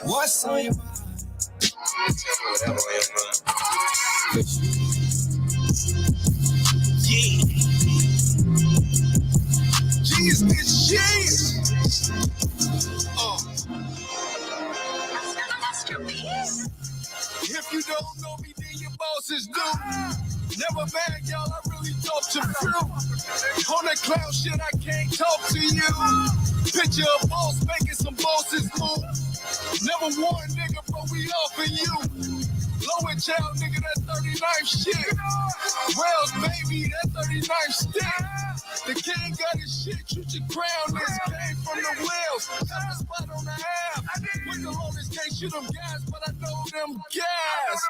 What's on your mind? Yeah. Jeez, bitch, jeez. If you don't know me, then your bosses do. Never bag, y'all, I really talk to you. On that clown shit, I can't talk to you. Picture a boss making some bosses move. Never won, nigga, but we offering you. Low and child, nigga, that 39 shit. Wells, baby, that 39 stick. The king got his shit, you should crown this. Came from the wheels, got a spot on the half. With the longest can't shoot them guys, but I know them guys.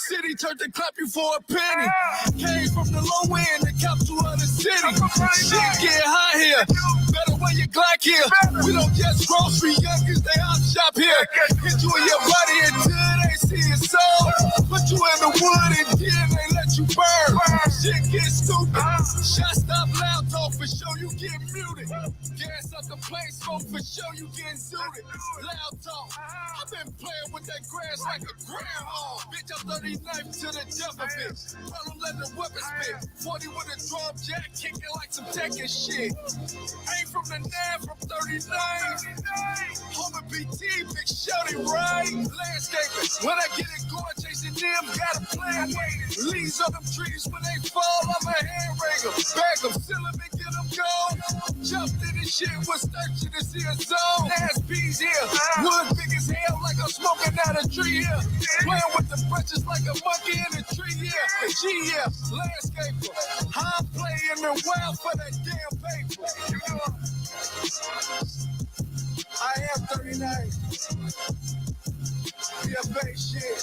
City turned to clap you for a penny. Came from the low end, the capital of the city. Shit get high here, better wear your Glock here. We don't just grocery youngins, they hop shop here. Hit you in your body until they see your soul. Put you in the wood and then they let you burn. Shit get stupid. Shot stop loud talk for sure you get muted. Gas up the plane smoke for sure you getting suited. Loud talk. I've been playing with that grass like a groundhog. Bitch, I'm 39 to the death of it. Tell them let the weapon spit. 40 with a drum jack kicking like some Tekken shit. Ain't from the 9 from 39. Home of BT, big shouty, right? Landscaping. When I get it going, chasing them, gotta plan. Leaves on them trees when they fall, I'm a hand raider. Bag them, seal them and get them gone. Jumped in this shit, was thirsty to see a zone. Ass peas here, wood big as hell like I'm smoking out a tree here. Playing with the branches like a monkey in a tree here. G here, landscaper. I'm playing the wild for that damn paper. I am 39. PFA shit.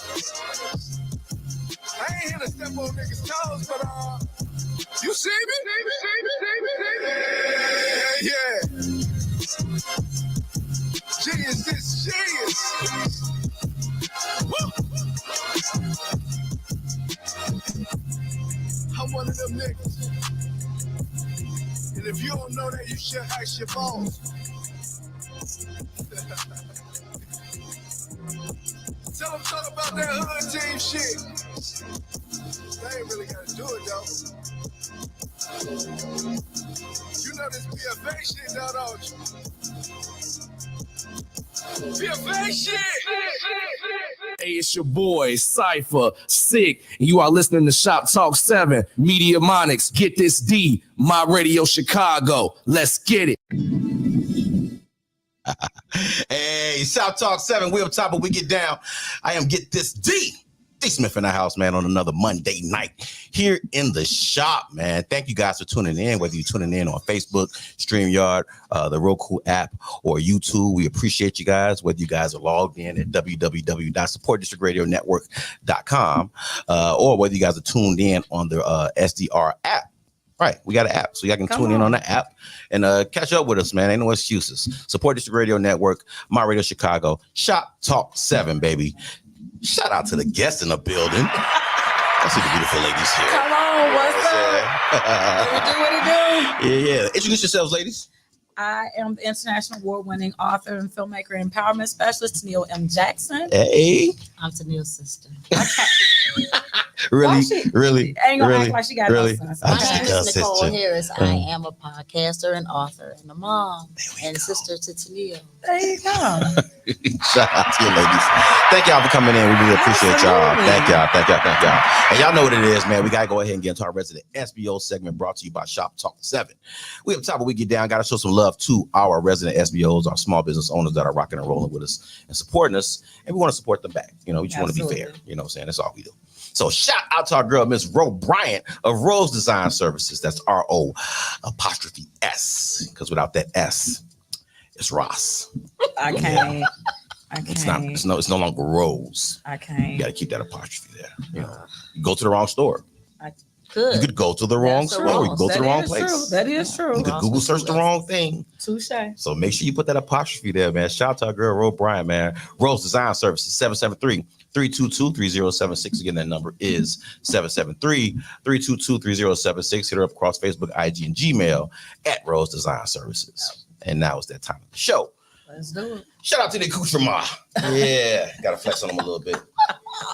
I ain't here to step on niggas' toes, but you see me? Yeah. Genius, this genius. Woo. I'm one of them niggas. And if you don't know that, you should ask your boss. Tell them talk about that hood team shit. They ain't really gotta do it though. You know this PFA shit now, don't you? PFA shit! Hey, it's your boy, Cypher, Sick. You are listening to Shoptalk 7, Media Monics. Get this D, My Radio Chicago. Let's get it. Hey, Shoptalk 7, we up top, but we get down. I am Get This D. D Smith in the house, man, on another Monday night here in the shop, man. Thank you guys for tuning in, whether you're tuning in on Facebook, StreamYard, the Roku app, or YouTube. We appreciate you guys, whether you guys are logged in at www.supportdistrictradionetwork.com, or whether you guys are tuned in on the SDR app. Right, we got an app, so y'all can tune in on the app and catch up with us, man. Ain't no excuses. Support District Radio Network, My Radio Chicago, Shop Talk 7, baby. Shout out to the guests in the building. I see the beautiful ladies here. Come on, what's up? What it do? Yeah. Introduce yourselves, ladies. I am the international award-winning author and filmmaker empowerment specialist, Toneal Jackson. Hey. I'm Toneal's sister. Really? Ain't gonna act like she got no sons. My name is Nicole Harris. I am a podcaster and author and a mom and sister to Toneal. There you go. Shout out to you, ladies. Thank y'all for coming in. We really appreciate y'all. Thank y'all. And y'all know what it is, man. We gotta go ahead and get into our resident SBO segment brought to you by Shop Talk 7. We up top, but we get down. Gotta show some love to our resident SBOs, our small business owners that are rocking and rolling with us and supporting us. And we want to support them back. You know, we just want to be fair. You know what I'm saying? That's all we do. So shout out to our girl, Miss Ro Bryant of Rose Design Services. That's R-O''S, because without that S, it's Ross. I can't. It's no longer Rose. I can't. You got to keep that apostrophe there. You know, you go to the wrong store. You could go to the wrong store. You could go to the wrong place. That is true. You could Google search the wrong thing. Touche. So make sure you put that apostrophe there, man. Shout out to our girl, Ro Bryant, man. Rose Design Services, 773-322-3076. Again, that number is 773-322-3076. Hit her up across Facebook, IG, and Gmail at Rose Design Services. And now it's that time of the show. Let's do it. Shout out to the accoutrement. Yeah, gotta flex on them a little bit.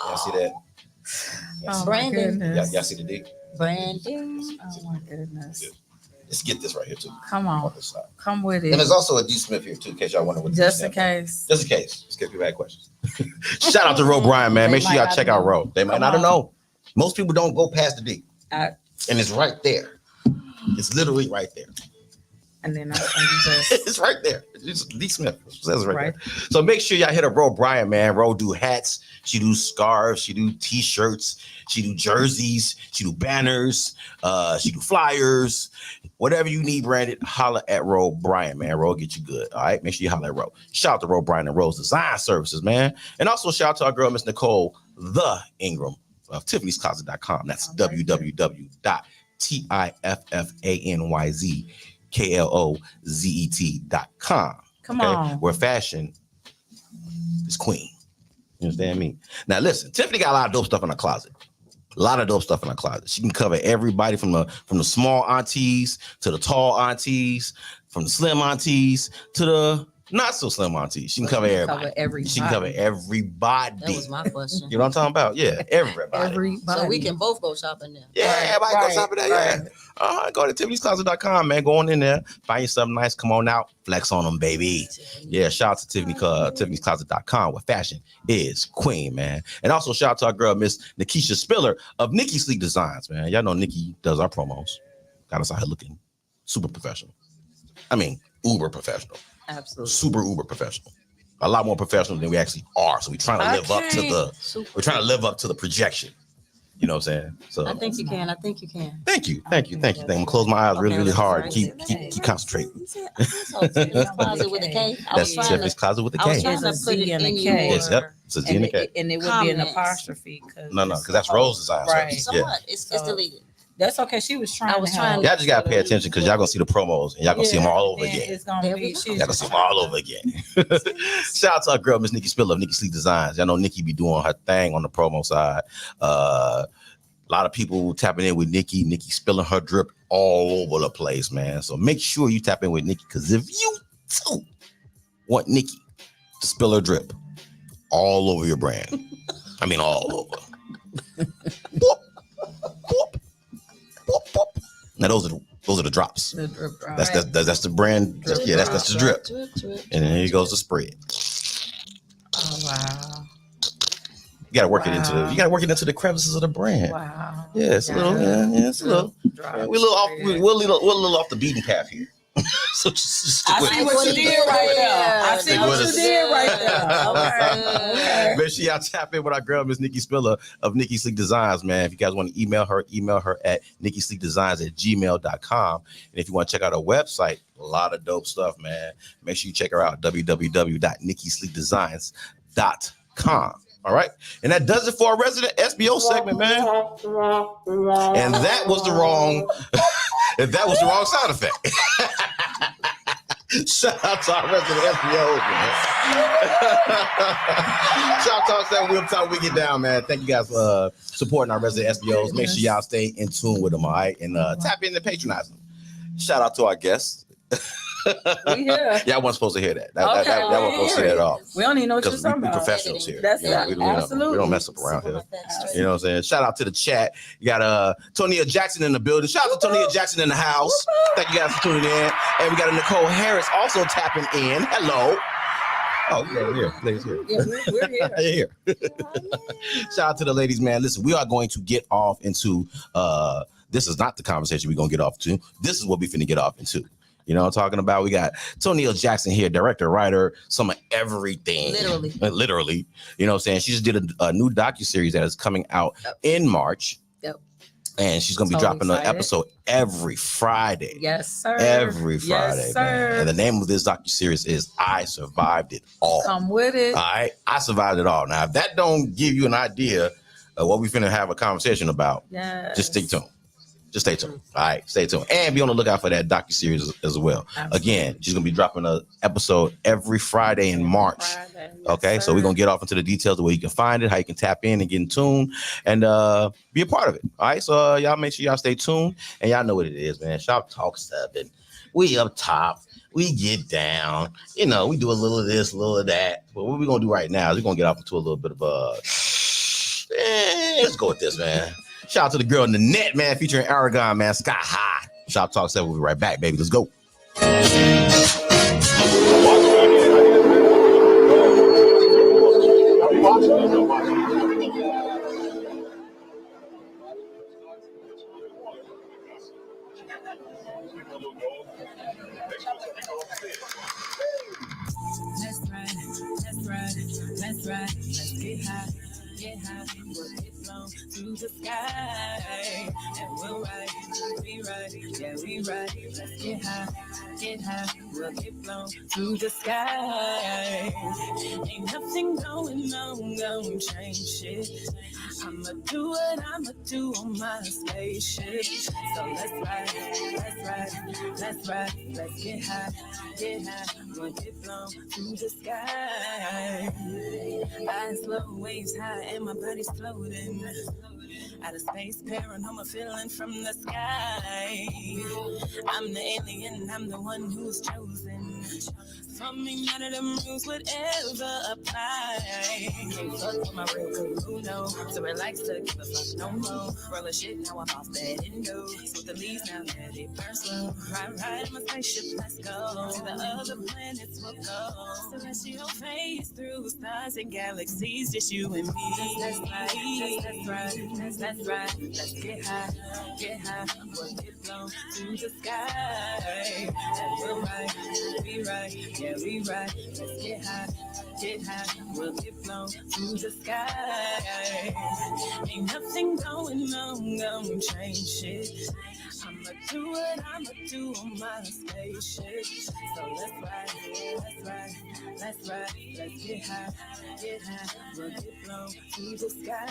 Y'all see that? Oh, Brandon. Y'all see the D? Brandon. Oh my goodness. Yeah. Let's get this right here too. Come on. This side. Come with And it. there's also a D Smith here too, in case y'all wonder what. Just in case. Just in case. Let's get people back questions. Shout out to Ro Bryan, man. Make sure y'all check out Ro. They might not know. Most people don't go past the D. And it's right there. It's literally right there. And then just it's right there. It's D Smith. It says right there. So make sure y'all hit up Ro Bryan, man. Ro do hats. She do scarves. She do t-shirts. She do jerseys. She do banners. She do flyers. Whatever you need branded, holla at Ro Bryan, man. Ro get you good. All right. Make sure you holla at Ro. Shout out to Ro Bryan and Ro's Design Services, man. And also shout out to our girl, Miss Nicole the Ingram of Tiffany'sCloset.com. That's www.Tiffany'sKlozet.com. Come on. Where fashion is queen. You understand me? Now listen, Tiffany got a lot of dope stuff in her closet. A lot of dope stuff in her closet. She can cover everybody from the small aunties to the tall aunties, from the slim aunties to the not so slim aunties. She can cover everybody. She can cover everybody. That was my question. You know what I'm talking about? Yeah, everybody. So we can both go shopping there. Yeah, everybody go shopping there. Yeah. Go to Tiffany'sCloset.com, man. Go on in there, find you something nice. Come on out, flex on them, baby. Yeah, shout out to Tiffany'sCloset.com, where fashion is queen, man. And also shout out to our girl, Miss Nikisha Spiller of Nikki Sleek Designs, man. Y'all know Nikki does our promos. Got us out here looking super professional. I mean, uber professional. Absolutely. Super uber professional. A lot more professional than we actually are. So we're trying to live up to the projection. You know what I'm saying? So I think you can. Thank you. I'm gonna close my eyes really hard. Keep concentrating. Closet with a K. That's Tiffany's Closet with a K. I was trying to put it in Yes, yep. It's a Z and a K. And it would be an apostrophe. No, because that's Rose Design. Right. So Yeah. what? It's deleted. That's okay. She was trying. Y'all just gotta pay attention because y'all gonna see the promos and y'all gonna see them all over again. It's gonna be. Y'all gonna see them all over again. Shout out to our girl, Miss Nikki Spiller of Nikki Sleek Designs. Y'all know Nikki be doing her thing on the promo side. A lot of people tapping in with Nikki. Nikki spilling her drip all over the place, man. So make sure you tap in with Nikki because if you too want Nikki to spill her drip all over your brand, I mean all over. Boop, boop. Now those are the drops. The drip drop. That's the brand. That's the drip. And then here goes the spread. Oh wow! You gotta work it into the crevices of the brand. Wow. Yeah, it's a little. Yeah, it's a little. We're a little off. We're a little off the beaten path here. So just I see what you did right there. I see what you did right there. Okay. Make sure y'all tap in with our girl, Miss Nikki Spiller of Nikki Sleek Designs, man. If you guys want to email her at nikkisleekdesigns@gmail.com. And if you want to check out her website, a lot of dope stuff, man. Make sure you check her out, www.nikkisleekdesigns.com. All right. And that does it for our resident SBO segment, man. And that was the wrong sound effect. Shout out to our resident SBOs, man. Shoptalk 7, we'll talk we get down, man. Thank you guys for supporting our resident SBOs. Make sure y'all stay in tune with them, all right? And tap in and patronize them. Shout out to our guests. Y'all wasn't supposed to hear that. That wasn't supposed to hear that at all. We don't even know what you're talking about. We professionals here. That's absolutely. We don't mess up around here. You know what I'm saying? Shout out to the chat. You got Toneal Jackson in the building. Shout out to Toneal Jackson in the house. Thank you guys for tuning in. And we got a Nicole Harris also tapping in. Hello. Oh, yeah, here. Ladies here. Yeah, we're here. Here. Shout out to the ladies, man. Listen, we are going to get off into this is not the conversation we're gonna get off to. This is what we finna get off into. You know what I'm talking about? We got Toneal Jackson here, director, writer, some of everything. Literally. You know what I'm saying? She just did a new docu-series that is coming out in March. Yep. And she's going to be dropping an episode every Friday. Yes, sir. Every Friday, yes, sir. Man. And the name of this docu-series is I Survived It All. Come with it. All right? I survived it all. Now, if that don't give you an idea of what we finna have a conversation about, just stay tuned. Just stay tuned. All right, stay tuned. And be on the lookout for that docu-series as well. Absolutely. Again, she's going to be dropping an episode every Friday in March. Friday. Yes, Okay, so we're going to get off into the details of where you can find it, how you can tap in and get in tune, and be a part of it. All right, so y'all make sure y'all stay tuned, and y'all know what it is, man. Shop Talk 7. We up top. We get down. You know, we do a little of this, a little of that. But what we're going to do right now is we're going to get off into a little bit of let's go with this, man. Shout out to the girl in the net, man, featuring Aragon, man. Sky High. Shop Talk 7. We'll be right back, baby. Let's go. Let's ride, let's ride, let's ride, let's get high, we'll get flown to the sky, and we'll ride, we ride, yeah we ride, let's get high, we'll get flown to the sky, ain't nothing going on, gonna change shit, I'ma do what I'ma do on my spaceship, so let's ride, let's ride, let's get high, we'll get flown to the sky. Eyes low, waves high, and my body's floating. Out of space, paranormal feeling from the sky. I'm the alien, I'm the one who's chosen. For me, none of them rules would ever apply. Can't fuck with my real good, who knows? So relax to give a fuck no more. Roll a shit, now I'm off bed and go. With the leaves now, let it burn slow. Ride in my spaceship, let's go. To the other planets we'll go. Celestial phase through stars and galaxies, just you and me. Let's ride, let's get high, we'll get blown to the sky. And we'll ride, we ride, yeah we ride. Let's get high, we'll get blown to the sky. Ain't nothing going on, gonna change shit. I'ma do what I'ma do on my spaceship. So let's ride, let's get high, we'll get blown to the sky.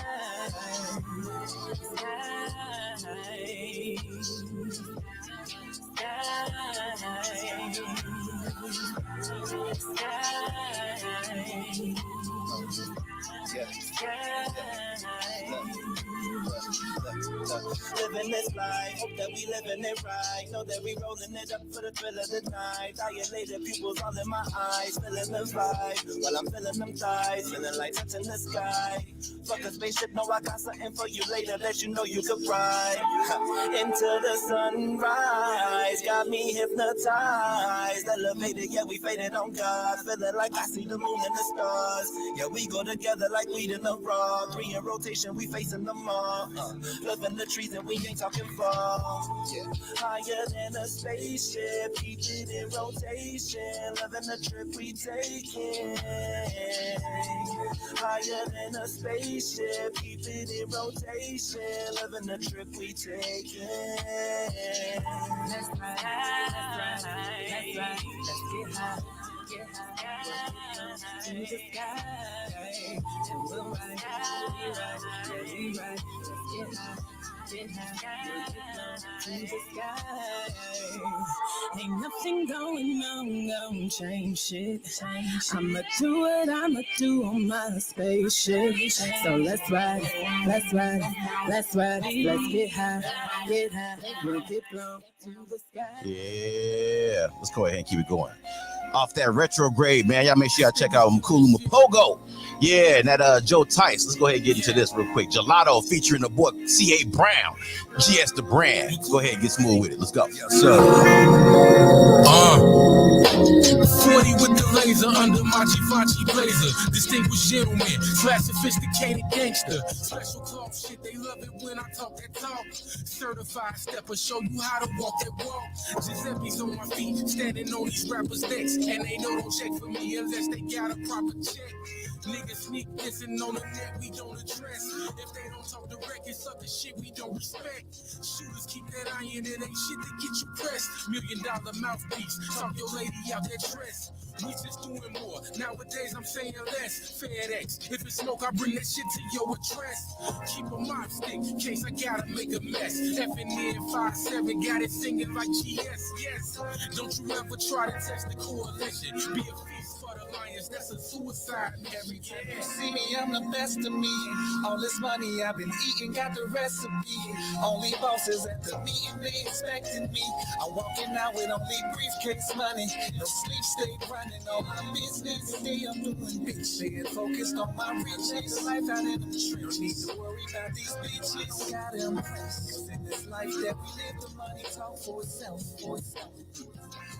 Living this life, hope that we living it right. Know that we rolling it up for the thrill of the night. Dilated pupils all in my eyes, feeling the vibe. While I'm feeling them thighs, feeling like touching the sky. Fuck a spaceship, no, I got something for you later that you know you could ride. Into the sunrise, got me hypnotized. Elevated, yeah, we faded on God. Feeling like I see the moon and the stars. Yeah, we go together like weed in a raw. 3 in rotation, we facing them all. Loving the trees and we ain't talking fall. Yeah. Higher than a spaceship, keep it in rotation. Loving the trip we taking. Higher than a spaceship, keep it in rotation. Loving the trip we taking. Let's ride, let's get high. To the sky, and we'll ride, we ride, let's get high, to the sky. Ain't nothing going on, gonna change shit. I'ma do what I'ma do on my spaceship. So let's ride, let's get high, we'll get blown to the sky. Yeah, let's go ahead and keep it going. Off that retrograde, man. Y'all make sure y'all check out Mkulu Mapogo. Yeah, and that Joe Tice. Let's go ahead and get into this real quick. Gelato featuring the boy C.A. Brown. GS the brand. Let's go ahead and get smooth with it. Let's go. Yes, sir. 40 with the laser under my Givenchy blazer. Distinguished gentleman, slash sophisticated gangster. Special cloth shit, they love it when I talk that talk. Certified stepper, show you how to walk that walk. Giuseppe's on my feet, standing on these rappers' necks. And they know don't check for me unless they got a proper check. Niggas sneak dissing on the net, we don't address. If they don't talk direct, it's other shit we don't respect. Shooters keep that iron, it ain't shit to get you pressed. $1 million mouthpiece, talk your lady out that dress. We just doing more. Nowadays I'm saying less. FedEx. If it's smoke, I bring that shit to your address. Keep a mop stick in case I gotta make a mess. FNN 57 got it singing like GS. Yes. Don't you ever try to test the coalition. Be a feast for the lions. That's a suicide. Every time you See me, I'm the best of me. All this money I've been eating, got the recipe. Only bosses at the meeting, they expecting me. I'm walking out with only briefcase money. No sleep, stay running on my business. Today I'm doing big shit, focused on my riches. The life out in the trench, need to worry about these bitches. Gotta impress, cause in this life that we live, the money talk for itself.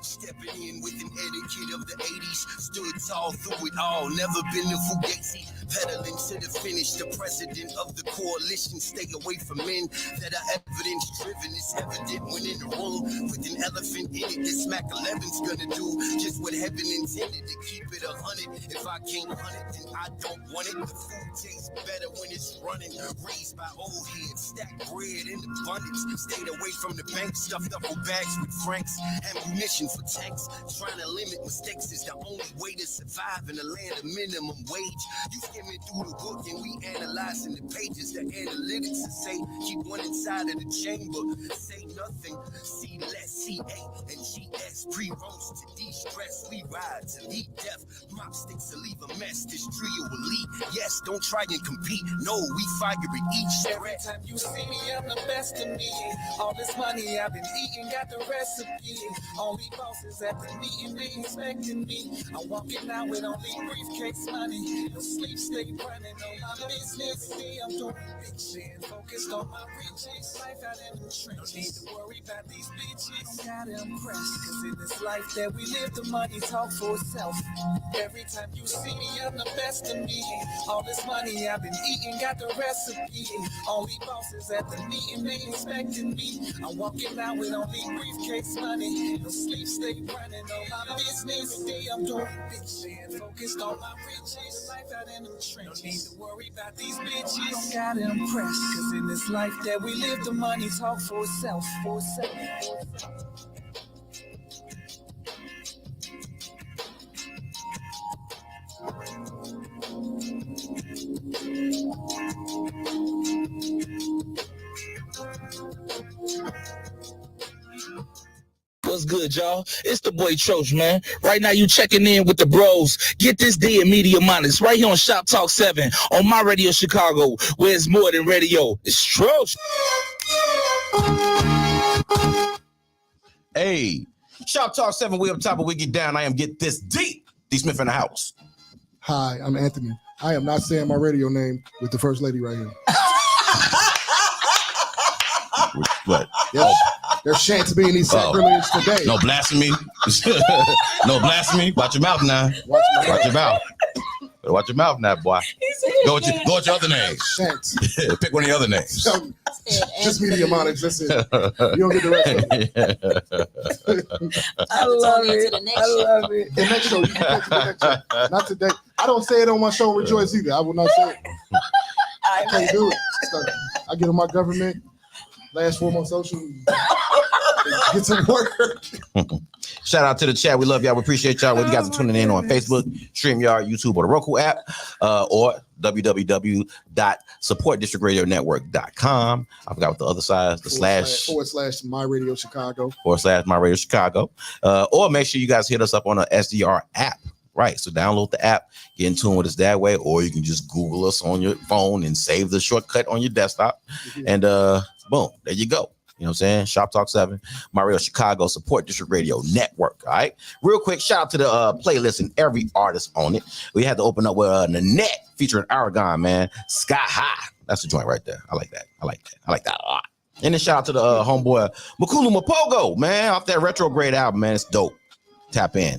Stepping in with an etiquette of the 80s, stood tall through it all, never been a fugazi. Pedaling to the finish, the president of the coalition. Stay away from men that are evidence driven. It's evident when in the room with an elephant in it. This Mac 11's gonna do just what heaven intended, to keep it 100. If I can't hunt it, then I don't want it. The food tastes better when it's running. Raised by old heads, stacked bread in abundance. Stayed away from the bank, stuffed up with bags with francs. Ammunition for tanks. Trying to limit mistakes is the only way to survive in a land of minimum wage. You skimming through the book and we analyzing the pages. The analytics that say keep one inside of the chamber. Say nothing, see less, C8 and GS. Pre-rolls to de-stress. We ride to lead death. Mop sticks to leave a mess. This trio elite. Yes, don't try and compete. No, we fire at each. Every time you see me, I'm the best of me. All this money I've been eating, got the recipe. Only bosses at the meeting, they expecting me. I'm walking out with only briefcase money. No sleep, stay running on my business. See, I'm doing big shit, focused on my riches. Life out in the trench, don't need to worry about these bitches. Gotta impress, cause in this life that we live, the money talk for itself. Every time you see me, I'm the best of me. All this money I've been eating, got the recipe. Only bosses at the meeting, they expecting me. I'm walking out with only briefcase money. No sleep, stay running on my business. Today I'm doing big shit, focused on my riches. Life out in the trench, need to worry about these bitches. Gotta impress, cause in this life that we live, the money talk for itself. What's good, y'all? It's the boy Troch, man. Right now, you checking in with the bros. Get this D in Media Minus right here on Shop Talk 7 on my radio Chicago, where it's more than radio. It's Troch. Hey, Shop Talk 7, we up top, but we get down. I am Get This Deep. D. Smith in the house. Hi, I'm Anthony. I am not saying my radio name with the first lady right here. What? Yes, there's chance of being these sacrilege today. No blasphemy. No blasphemy. Watch your mouth now. Watch your mouth. Watch your mouth now, boy. Go with your other names. Chance. Pick one of the other names. Just Media Minus. That's it. You don't get the rest of it. I love it. I love it. The next show, you can catch the next show. Not today. I don't say it on my show, Rejoice, either. I will not say it. I can't do it. So I get on my government, last 4 months social, get some work. Shout out to the chat. We love y'all. We appreciate y'all. You guys are tuning in on Facebook, StreamYard, YouTube, or the Roku app, or www.supportdistrictradionetwork.com. I forgot what the other side, the / My Radio Chicago. / My Radio Chicago. Or make sure you guys hit us up on the SDR app. Right. So download the app, get in tune with us that way, or you can just Google us on your phone and save the shortcut on your desktop. And boom, there you go. You know what I'm saying? Shop Talk 7, My Radio Chicago, Support District Radio Network. All right. Real quick, shout out to the playlist and every artist on it. We had to open up with Nanette featuring Aragon, man. Sky High. That's the joint right there. I like that. I like that a lot. And then shout out to the homeboy Makulu Mapogo, man, off that Retrograde album, man. It's dope. Tap in.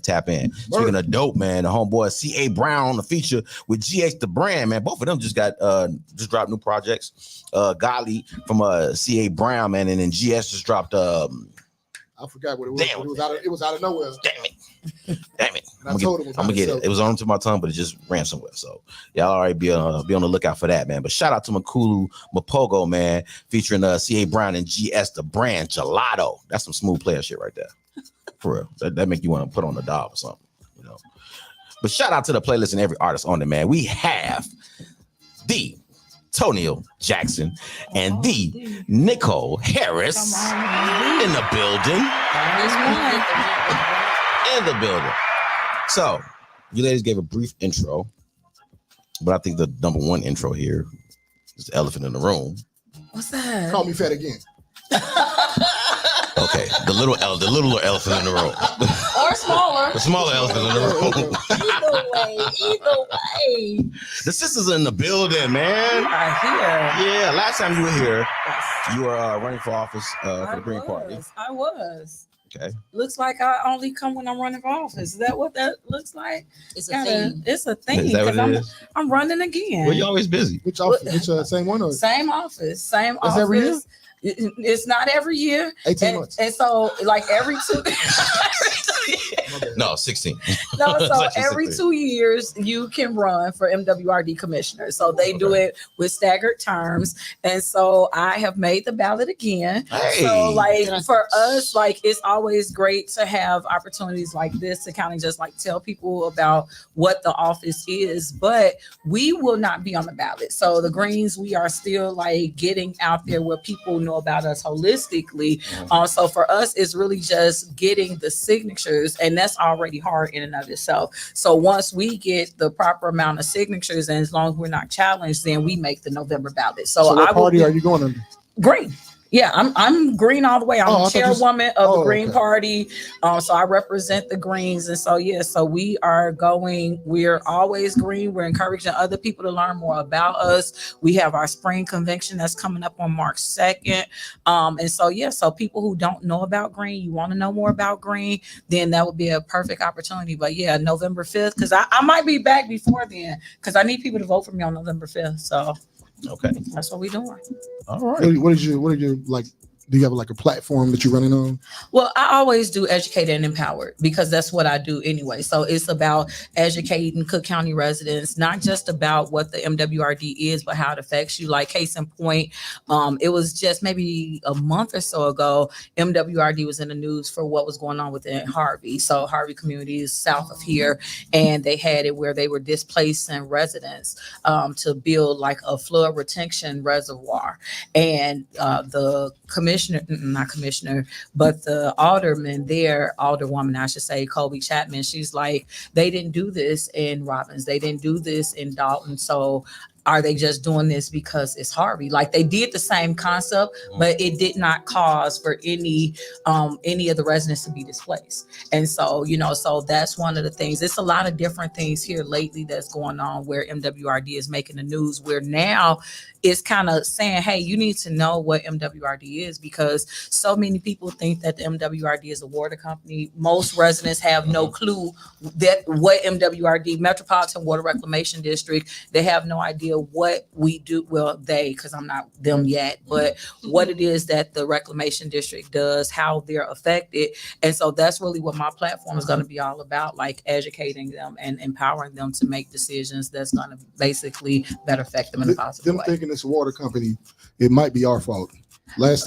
Speaking of dope, man, the homeboy C.A. Brown, the feature with GH the Brand, man. Both of them just dropped new projects. Golly from C.A. Brown, man, and then GS just dropped I forgot what it was. Damn. It was out of nowhere. Damn it. I'm gonna get it. It was on to my tongue, but it just ran somewhere. So y'all already be on the lookout for that, man. But shout out to Makulu Mapogo, man, featuring C.A. Brown and GS the Brand Gelato. That's some smooth player shit right there. For real. That make you want to put on a dog or something. You know. But shout out to the playlist and every artist on it, man. We have the Toneal Jackson and the Nicole Harris in the building. In the building. So, you ladies gave a brief intro, but I think the number one intro here is the elephant in the room. What's that? Call me fat again. Okay, the little elephant in the room. Or smaller. The smaller elephant in the room. Either way. The sisters are in the building, man. I hear. Yeah, last time you were here, you were running for office for the Green Party. I was. Okay. Looks like I only come when I'm running for office. Is that what that looks like? It's a thing. It's a thing. Is that what it is? I'm running again. Well, you're always busy. Which office? Which same one? Or? Same office. Same That's office. every year? It's not every year. 18 months. And so, like every two. No, 16. No, so It's actually every 16. 2 years you can run for MWRD commissioner. So they do it with staggered terms. And so I have made the ballot again. Hey. So like for us, like it's always great to have opportunities like this to kind of just like tell people about what the office is, but we will not be on the ballot. So the Greens, we are still like getting out there where people know about us holistically. So for us, it's really just getting the signatures, and that's already hard in and of itself. So once we get the proper amount of signatures, and as long as we're not challenged, then we make the November ballot. So what party are you going under? Green. Yeah, I'm green all the way. I'm chairwoman of the Green Party. So I represent the Greens. And so, yeah, so we're always green. We're encouraging other people to learn more about us. We have our spring convention that's coming up on March 2nd. And so, yeah, so people who don't know about green, you want to know more about green, then that would be a perfect opportunity. But yeah, November 5th, because I might be back before then, because I need people to vote for me on November 5th. So okay, that's what we're doing. All right. What is your like? Do you have like a platform that you're running on? Well, I always do educate and empower because that's what I do anyway. So it's about educating Cook County residents, not just about what the MWRD is, but how it affects you. Like case in point, it was just maybe a month or so ago, MWRD was in the news for what was going on within Harvey. So Harvey community is south of here, and they had it where they were displacing residents to build like a flood retention reservoir. And the the alderman there, alderwoman, I should say, Colby Chapman, she's like, they didn't do this in Robbins. They didn't do this in Dalton. So are they just doing this because it's Harvey? Like they did the same concept, but it did not cause for any of the residents to be displaced. And so, so that's one of the things. It's a lot of different things here lately that's going on where MWRD is making the news, where now it's kind of saying, hey, you need to know what MWRD is, because so many people think that the MWRD is a water company. Most residents have no clue that what MWRD, Metropolitan Water Reclamation District, they have no idea what we do. Well, because I'm not them yet, but what it is that the reclamation district does, how they're affected. And so that's really what my platform is going to be all about, like educating them and empowering them to make decisions that's going to basically better affect them in a positive way. Thinking it's a water company, it might be our fault.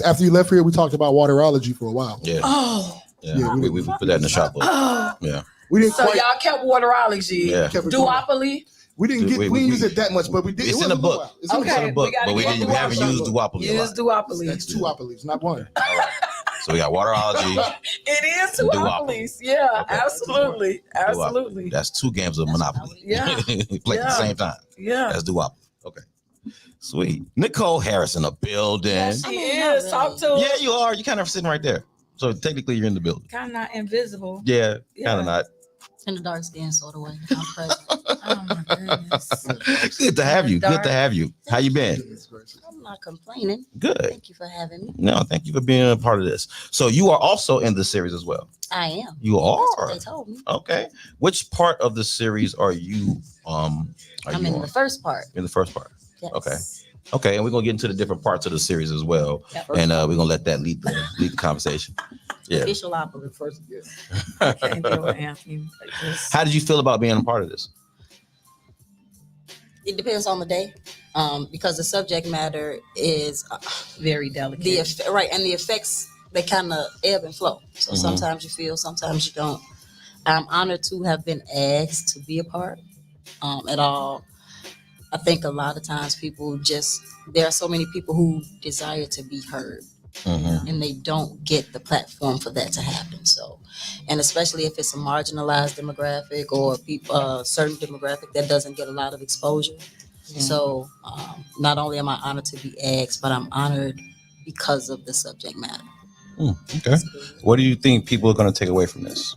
After you left here, we talked about waterology for a while. Yeah. Oh. Yeah. We put that in the shop. Oh. Yeah. We didn't. So y'all kept waterology. Yeah. Duopoly. We didn't use it that much, but we did. It's in the book. It's in the book, but we haven't used duopoly. Use duopoly. That's two duopolies, not one. So we got waterology. It is duopolies. Yeah, okay. Absolutely. Absolutely. That's two games of Monopoly. Yeah. Play at the same time. Yeah. That's duopoly. Okay. Sweet. Nicole Harris in the building. Yes, she is. Talk to her. Yeah, you are. You're kind of sitting right there. So technically you're in the building. Kind of not invisible. Yeah. Kind of not. In the dark skin sort of way. I'm present. Oh my goodness. Good to have you. Good to have you. How you been? I'm not complaining. Good. Thank you for having me. No, thank you for being a part of this. So you are also in the series as well. I am. You are. That's what they told me. Okay. Which part of the series are you? I'm in the first part. In the first part. Yes. Okay. Okay, and we're gonna get into the different parts of the series as well, and we're gonna let that lead the conversation. Yeah. Official operative first. I can't deal with Anthony like this. How did you feel about being a part of this? It depends on the day, because the subject matter is very delicate. And the effects, they kind of ebb and flow. So sometimes you feel, sometimes you don't. I'm honored to have been asked to be a part at all. I think a lot of times there are so many people who desire to be heard, and they don't get the platform for that to happen. So, and especially if it's a marginalized demographic or certain demographic that doesn't get a lot of exposure. So, not only am I honored to be asked, but I'm honored because of the subject matter. Okay. What do you think people are going to take away from this?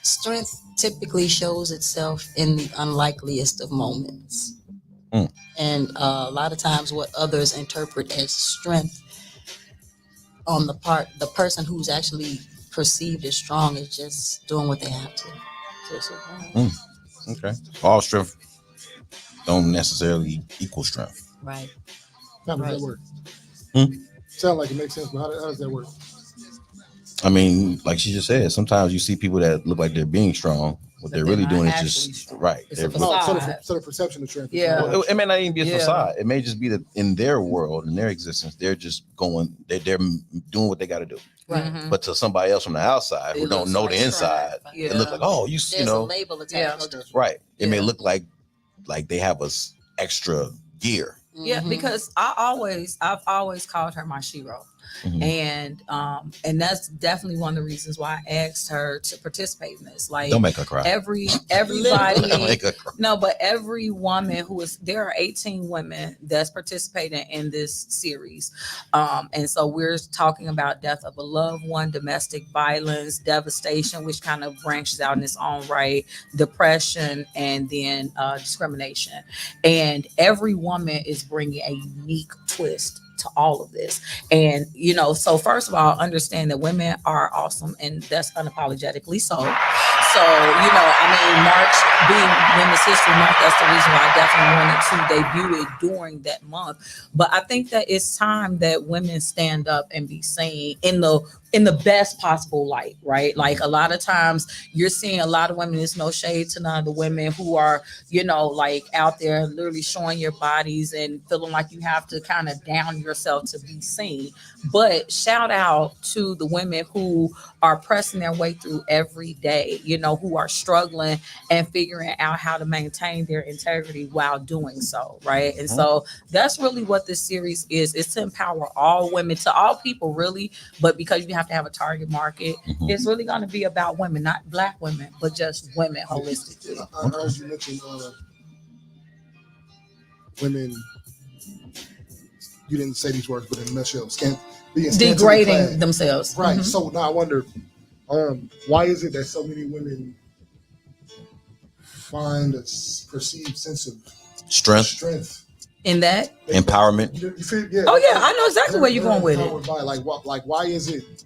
Strength typically shows itself in the unlikeliest of moments. And a lot of times what others interpret as strength on the person who's actually perceived as strong is just doing what they have to survive. Okay. All strength don't necessarily equal strength. Right. How does that work? Sound like it makes sense, but how does that work? I mean, like she just said, sometimes you see people that look like they're being strong. What they're really doing is just strong. right. It's a So the perception of strength. Yeah. Well, it may not even be a facade. It may just be that in their world, in their existence, they're just going. They're doing what they got to do. Right. But to somebody else from the outside who don't know like the inside, strength. it look like, oh, you There's know, a label attached. right. It may look like they have extra gear. Yeah, because I've always called her my shiro. And that's definitely one of the reasons why I asked her to participate in this. Like, don't make her cry. Everybody Don't make her cry. No, but every woman there are 18 women that's participating in this series. And so we're talking about death of a loved one, domestic violence, devastation, which kind of branches out in its own right, depression, and then discrimination. And every woman is bringing a unique twist to all of this. And so first of all, understand that women are awesome, and that's unapologetically so. March being Women's History Month, that's the reason why I definitely wanted to debut it during that month. But I think that it's time that women stand up and be seen in the best possible light, right? Like, a lot of times you're seeing a lot of women, there's no shade to none of the women who are, out there literally showing your bodies and feeling like you have to kind of down yourself to be seen. But shout out to the women who are pressing their way through every day, who are struggling and figuring out how to maintain their integrity while doing so, right? And so that's really what this series is. It's to empower all women, to all people, really. But because you have to have a target market, it's really going to be about women, not Black women, but just women holistically. I heard you mention women. You didn't say these words, but in a nutshell, degrading themselves. Right. So now I wonder, why is it that so many women find a perceived sense of strength in that empowerment? You feel, yeah. Oh yeah, I know exactly where you're going with it. Like, why is it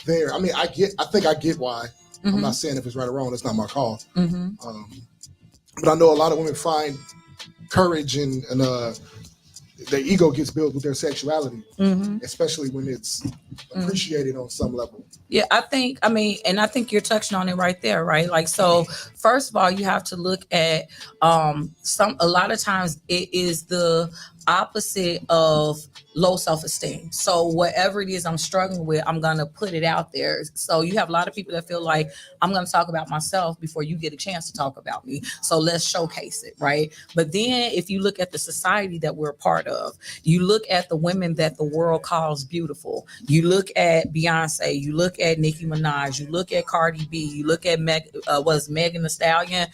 there? I mean, I think I get why. I'm not saying if it's right or wrong. That's not my call. But I know a lot of women find courage and their ego gets built with their sexuality, especially when it's appreciated on some level. Yeah, I think you're touching on it right there, right? Like, so first of all, you have to look at a lot of times it is the opposite of low self-esteem. So whatever it is I'm struggling with, I'm going to put it out there. So you have a lot of people that feel like, I'm going to talk about myself before you get a chance to talk about me. So let's showcase it, right? But then if you look at the society that we're a part of, you look at the women that the world calls beautiful. You look at Beyonce, you look at Nicki Minaj, you look at Cardi B, you look at Megan Thee Stallion,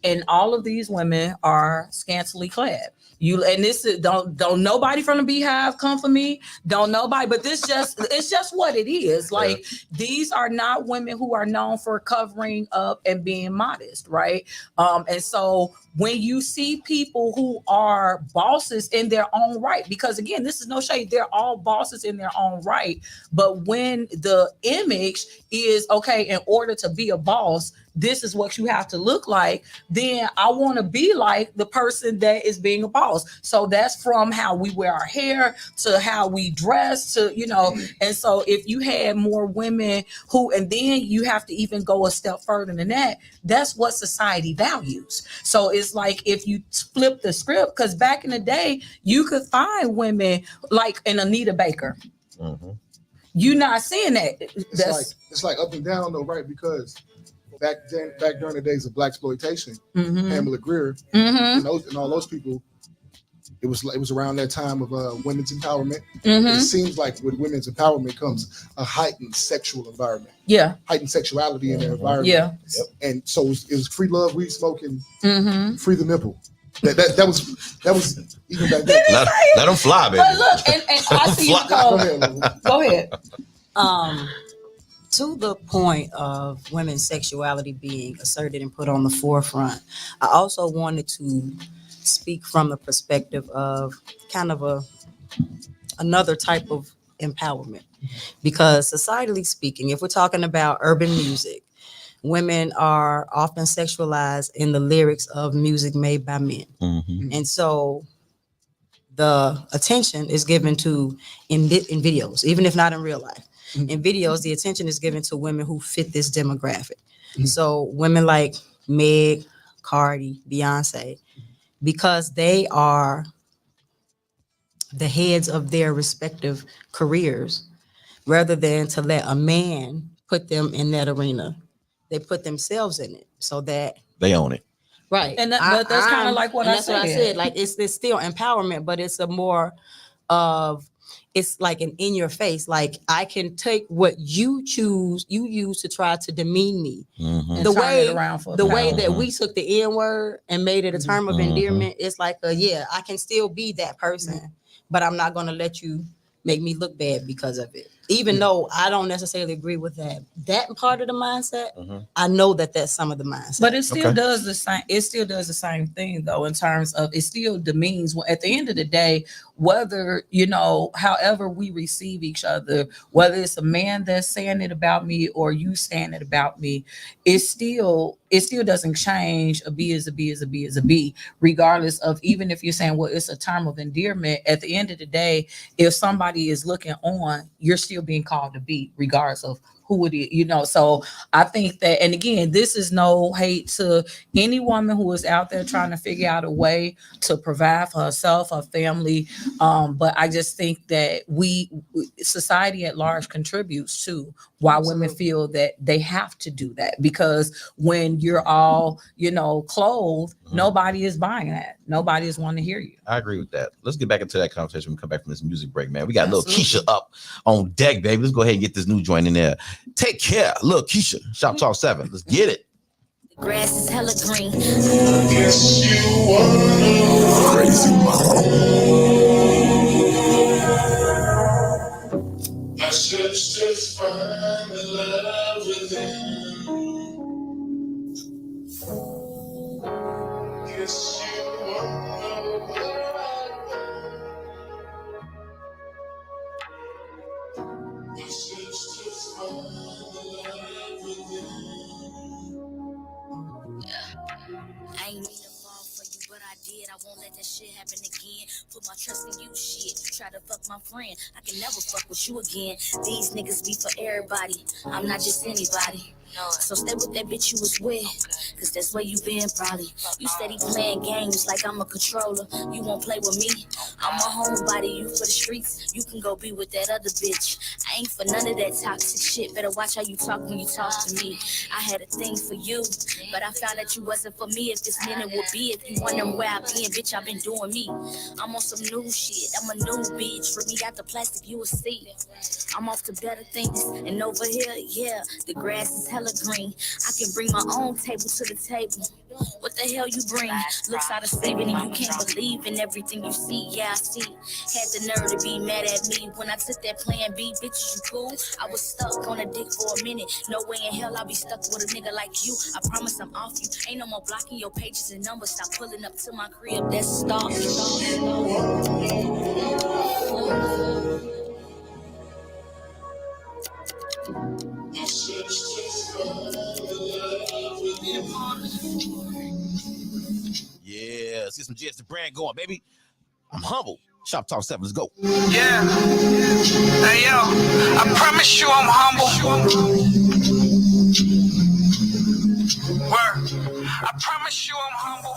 and all of these women are scantily clad. This is don't nobody from the Beehive come for me. Don't nobody, but it's just what it is. Like, these are not women who are known for covering up and being modest, right? And so when you see people who are bosses in their own right, because again, this is no shade, they're all bosses in their own right. But when the image is, okay, in order to be a boss, this is what you have to look like, then I want to be like the person that is being a boss. So that's from how we wear our hair to how we dress to, and so if you had more women and then you have to even go a step further than that, that's what society values. So it's like, if you flip the script, because back in the day, you could find women like an Anita Baker. you're not seeing that. It's like up and down though, right? Because back during the days of black exploitation, Pamela Greer and all those people, it was around that time of women's empowerment. It seems like with women's empowerment comes a heightened sexual environment. Yeah, heightened sexuality in their environment. Yeah, and so it was free love, weed smoking, free the nipple. That was even back then. Let them fly, baby. But look, and I see you go ahead. To the point of women's sexuality being asserted and put on the forefront, I also wanted to speak from the perspective of kind of another type of empowerment. Because societally speaking, if we're talking about urban music, women are often sexualized in the lyrics of music made by men. And so the attention is given to in videos, even if not in real life. In videos, the attention is given to women who fit this demographic. So women like Meg, Cardi, Beyonce, because they are the heads of their respective careers, rather than to let a man put them in that arena, they put themselves in it so that they own it. Right. And but that's kind of like what I said. Like it's still empowerment, but it's a more of, it's like an in your face. Like I can take what you use to try to demean me. The way that we took the N word and made it a term of endearment, it's like I can still be that person, but I'm not going to let you make me look bad because of it. Even though I don't necessarily agree with that part of the mindset, I know that that's some of the mindset. But it still does the same. It still does the same thing, though, in terms of it still demeans. At the end of the day, whether however we receive each other, whether it's a man that's saying it about me or you saying it about me, it still doesn't change. A B is a B is a B is a B, regardless of, even if you're saying, well, it's a term of endearment. At the end of the day, if somebody is looking on, you're still being called to be, regardless of who it is, so I think that, and again, this is no hate to any woman who is out there trying to figure out a way to provide for herself, her family, but I just think that society at large contributes to why women feel that they have to do that, because when you're all clothed, nobody is buying that, nobody is wanting to hear you. I agree with that. Let's get back into that conversation when we come back from this music break, man. We got a little Keisha up on deck, baby. Let's go ahead and get this new joint in there. Take care, little Keisha. Shop Talk 7. Let's get it. The grass is hella green. Guess you wanna crazy mom. I searched to find the love within. Guess you wanna I searched to find the love within. I ain't mean to fall for you, but I did. I won't let that shit happen again. Put my trust in you, shit. You try to fuck my friend, I can never fuck with you again. These niggas be for everybody. I'm not just anybody. So stay with that bitch you was with, cause that's where you been probably. You steady playing games like I'm a controller. You won't play with me. I'm a homebody, you for the streets. You can go be with that other bitch. I ain't for none of that toxic shit. Better watch how you talk when you talk to me. I had a thing for you, but I found that you wasn't for me. If this minute would be, if you wondering where I been, bitch, I been doing me. I'm on some new shit, I'm a new bitch. For me out the plastic, you will see. I'm off to better things, and over here, yeah, the grass is hella green. I can bring my own table to the table. What the hell you bring? Looks out of saving and you can't believe in everything you see. Yeah, I see. Had the nerve to be mad at me when I took that plan B. Bitches, you cool? I was stuck on a dick for a minute. No way in hell I'll be stuck with a nigga like you. I promise I'm off you. Ain't no more blocking your pages and numbers. Stop pulling up to my crib. That's stalk. Yeah, let's get some Jets the brand going, baby. I'm humble. Shop Talk 7, let's go. Yeah. Hey, yo, I promise you I'm humble. Word. I promise you I'm humble.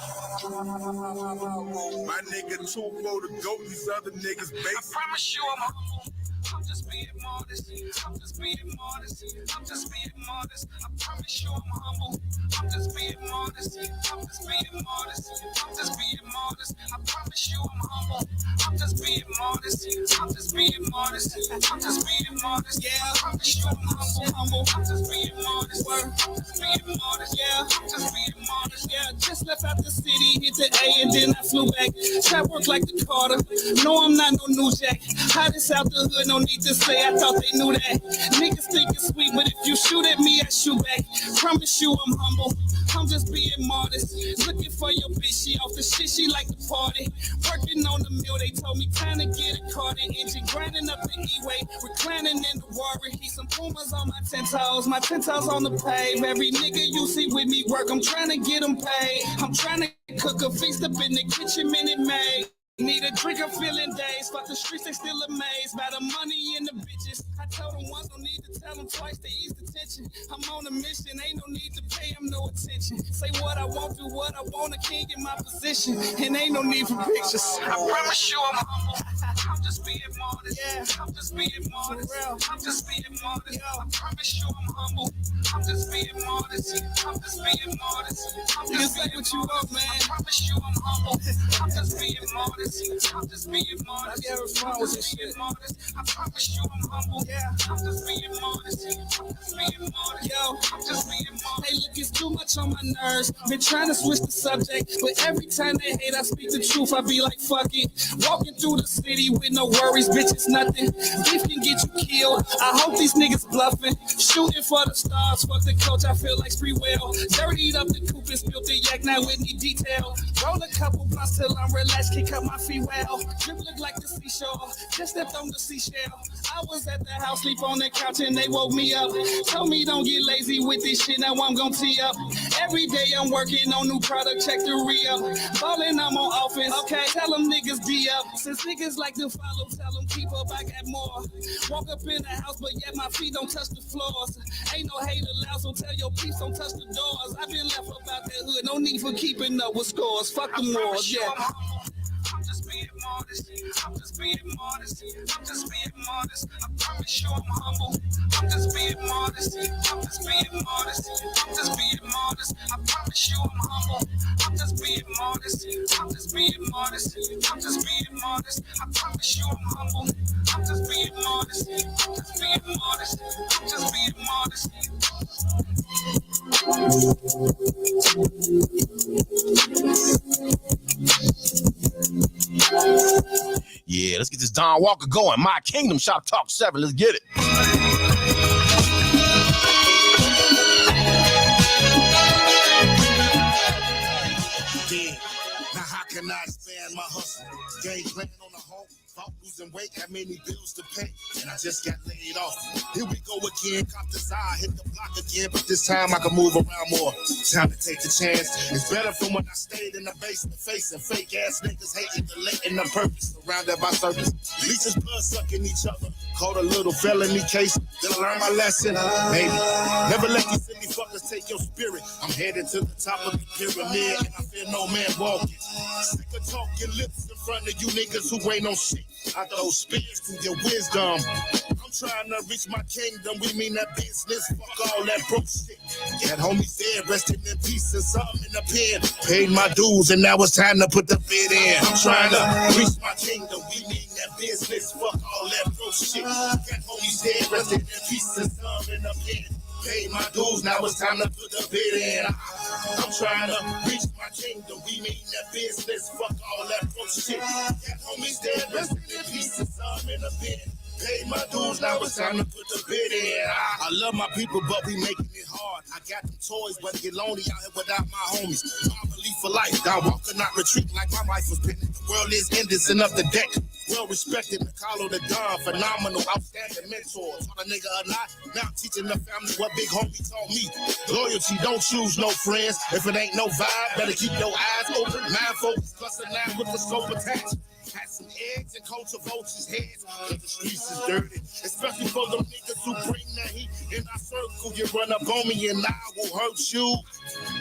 My nigga too low to go, these other niggas base. I promise you I'm humble. I'm just being more modest. I'm just being modest. I'm just being modest. I promise you I'm humble. I'm just being modest. I'm just being modest. I'm just being modest. I promise you I'm humble. I'm just being modest. I'm just being modest. I'm just being modest. Yeah, I promise you I'm humble. I'm just being modest. I'm just being modest. Yeah, I'm just being modest. Yeah, just left out the city, hit the A, and then I flew back. Trap work like the Carter. No, I'm not no new jack. Hottest out the hood, no need to say. I thought they knew that. Niggas think it's sweet, but if you shoot at me, I shoot back. Promise you I'm humble. I'm just being modest. Looking for your bitch, she off the shit, she like to party. Working on the mill, they told me time to get a car. The engine grinding up the E-way, reclining in the Warrior. Heat some Pumas on my 10 toes, my 10 toes on the pave. Every nigga you see with me work, I'm trying to get them paid. I'm trying to cook a feast up in the kitchen, Minute Maid. Need a drink, I'm feeling days. Fuck the streets, they still amazed by the money and the bitches. I told them once, don't need to tell them twice, they ease the tension. I'm on a mission, ain't no need to pay them no attention. Say what I want, do what I want, a king in my position. And ain't no need for pictures. I promise you I'm humble. I'm just being modest. Yeah, I'm just being modest. I'm just being modest. I promise you I'm humble. I'm just being modest. I'm just being modest. I'm just being what you want, man. I promise you I'm humble. I'm just being modest. I'm just being modest. I I'm just being modest. I promise you I'm humble. Yeah, I'm just being modest. I'm just being modest. Yo, I'm just being modest. Hey, look, it's too much on my nerves. Been trying to switch the subject, but every time they hate, I speak the truth. I be like, fuck it. Walking through the city with no worries, bitch, it's nothing. Beef can get you killed. I hope these niggas bluffing. Shooting for the stars. Fuck the coach, I feel like Spreewell. Dirtied up the coupe and spilled the yak, now with me detail. Roll a couple blunts till I'm relaxed, kick up my feet well. Drip look like the seashore, just stepped on the seashell. I was at the house, sleep on the couch, and they woke me up. Told me don't get lazy with this shit, now I'm gon' tee up. Every day I'm working on new product, check the re-up. Ballin', I'm on offense, okay, tell them niggas D up. Since niggas like to follow, tell them keep up, I got more. Walk up in the house, but yet my feet don't touch the floors. Ain't no hate allowed, so tell your peeps don't touch the doors. I've been left up out that hood, no need for keeping up with scores. Fuck the wars, yeah. I'm just being modest. I'm just being modest. I'm just being modest. I promise you I'm humble. I'm just being modest. I'm just being modest. I'm just being modest. I promise you I'm humble. I'm just being modest. I'm just being modest. I'm just being modest. I promise you I'm humble. I'm just being modest. I'm just being modest. I'm just being modest. Yeah, let's get this Don Walker going. My Kingdom, Shoptalk 7. Let's get it. Yeah. Now how can I expand my hustle? Game plan on the home. Losing weight, got many bills to pay, and I just got laid off. Here we go again, cop desire, hit the block again, but this time I can move around more. Time to take the chance. It's better from when I stayed in the basement, facing fake ass niggas hating, delating the purpose, surrounded by circus. Leeches blood sucking each other. Caught a little felony case, did I learn my lesson? Maybe. Never let these silly fuckers take your spirit. I'm headed to the top of the pyramid, and I fear no man walking. Sick of talking lips in front of you niggas who ain't no shit. I throw spears through your wisdom. I'm trying to reach my kingdom. We mean that business. Fuck all that broke shit. Got homies dead, resting in peace and some in the pen. Paid my dues and now it's time to put the bid in. I'm trying to reach my kingdom. We mean that business. Fuck all that broke shit. Got homies dead, resting in peace and some in the pen. Paid my dues, now it's time to put the bid in. I'm trying to reach my kingdom. We mean that business. Fuck all that broke shit. Got homies dead, resting in peace and some in the pen. Paid my dues, now it's time to put the bid in. I love my people, but we making it hard. I got them toys, but it get lonely out here without my homies. My belief for life, God walking, not retreating like my life was been. The world is ending, send up the deck. Well respected, Nicolo the Don, phenomenal, outstanding mentor. Taught a nigga a lot, now I'm teaching the family what big homie taught me. Loyalty, don't choose no friends. If it ain't no vibe, better keep your eyes open. Mind focus, plus a nine with the scope attached. Had some eggs and culture vultures' heads, cause the streets is dirty. Especially for them niggas who bring that heat in our circle. You run up on me and I will hurt you.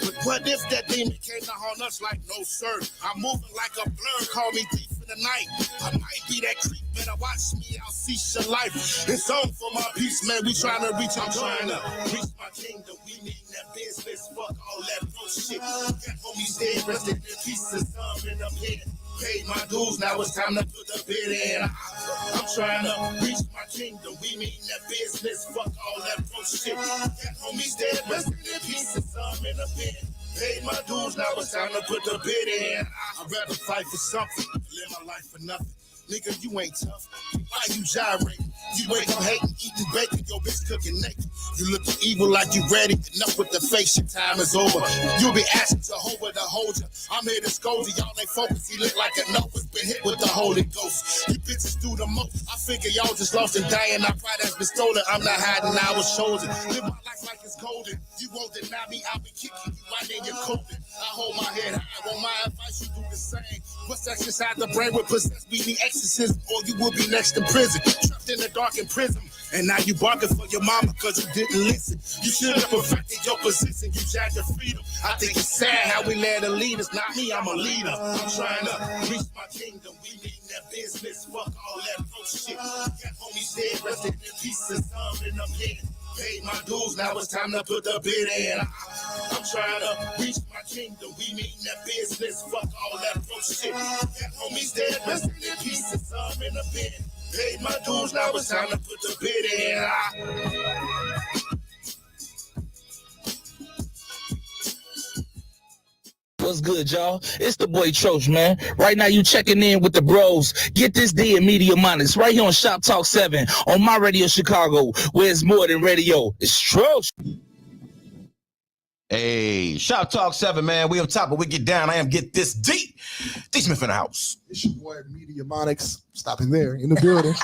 But what if that demon came to haunt us like no sir? I'm moving like a blur, call me thief in the night. I might be that creep, better watch me, I'll see your life. It's on for my peace, man. We trying to reach, I'm trying to reach my kingdom. We need that business, fuck all that bullshit. Got homies dead, rested in pieces, some in the pit. Paid my dues, now it's time to put the bid in. I'm trying to reach my kingdom. We mean that business, fuck all that bullshit. Got homies dead, rested in pieces, some in the pit. Paid my dues, now it's time to put the bid in. I'd rather fight for something, live my life for nothing. Nigga, you ain't tough. Why you gyrating? You wake up hating, eating bacon, your bitch cooking naked. You looking evil like you ready. Enough with the face, your time is over. You'll be asking Jehovah to hold you. I'm here to scold you, y'all ain't focused. He look like a Noah's been hit with the Holy Ghost. You bitches do the most. I figure y'all just lost and dying. Our pride has been stolen. I'm not hiding our shoulders. Live my life like it's golden. You won't deny me, I'll be kicking you right in your coat. I hold my head high. Want my advice, you do the same. What's that inside the brain with possess? We need exorcism, or you will be next to prison. Trapped in the dark in prison. And now you barking for your mama because you didn't listen. You should have perfected your position. You jacked your freedom. I think it's sad how we let a lead us. Not me, I'm a leader. I'm trying to reach my kingdom. We need that business. Fuck all that bullshit. Got homies dead, rested in pieces. Some in the pit. Paid my dues, now it's time to put the bid in. I'm trying to reach my kingdom. We mean that business. Fuck all that bullshit. Got homies dead, rested in pieces. Some in the pit. Paid my dues, now it's time to put the bid in. What's good, y'all? It's the boy Troch, man. Right now, you checking in with the bros. Get this D in Media Minus right here on Shop Talk 7 on My Radio Chicago, where it's more than radio. It's Troch. Hey, Shop Talk 7, man. We up top, but we get down. I am Get This D. D Smith in the house. It's your boy Media Monix. Stopping there in the building.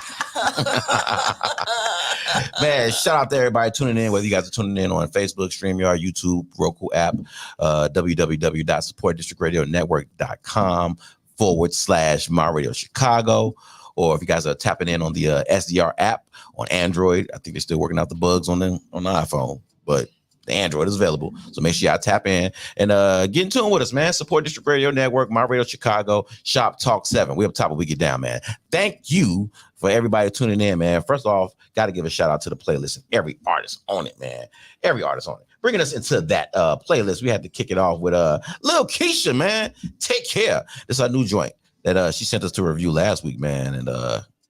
Man, shout out to everybody tuning in, whether you guys are tuning in on Facebook, StreamYard, YouTube, Roku app, www.supportdistrictradionetwork.com/My Radio Chicago. Or if you guys are tapping in on the SDR app on Android, I think they're still working out the bugs on the iPhone, but the Android is available. So make sure y'all tap in and get in tune with us, man. Support District Radio Network, My Radio Chicago, Shop Talk 7. We up top, but we get down, man. Thank you for everybody tuning in, man. First off, got to give a shout out to the playlist and every artist on it, man. Every artist on it. Bringing us into that playlist, we had to kick it off with Lil Keisha, man. Take Care. This is our new joint that she sent us to review last week, man. And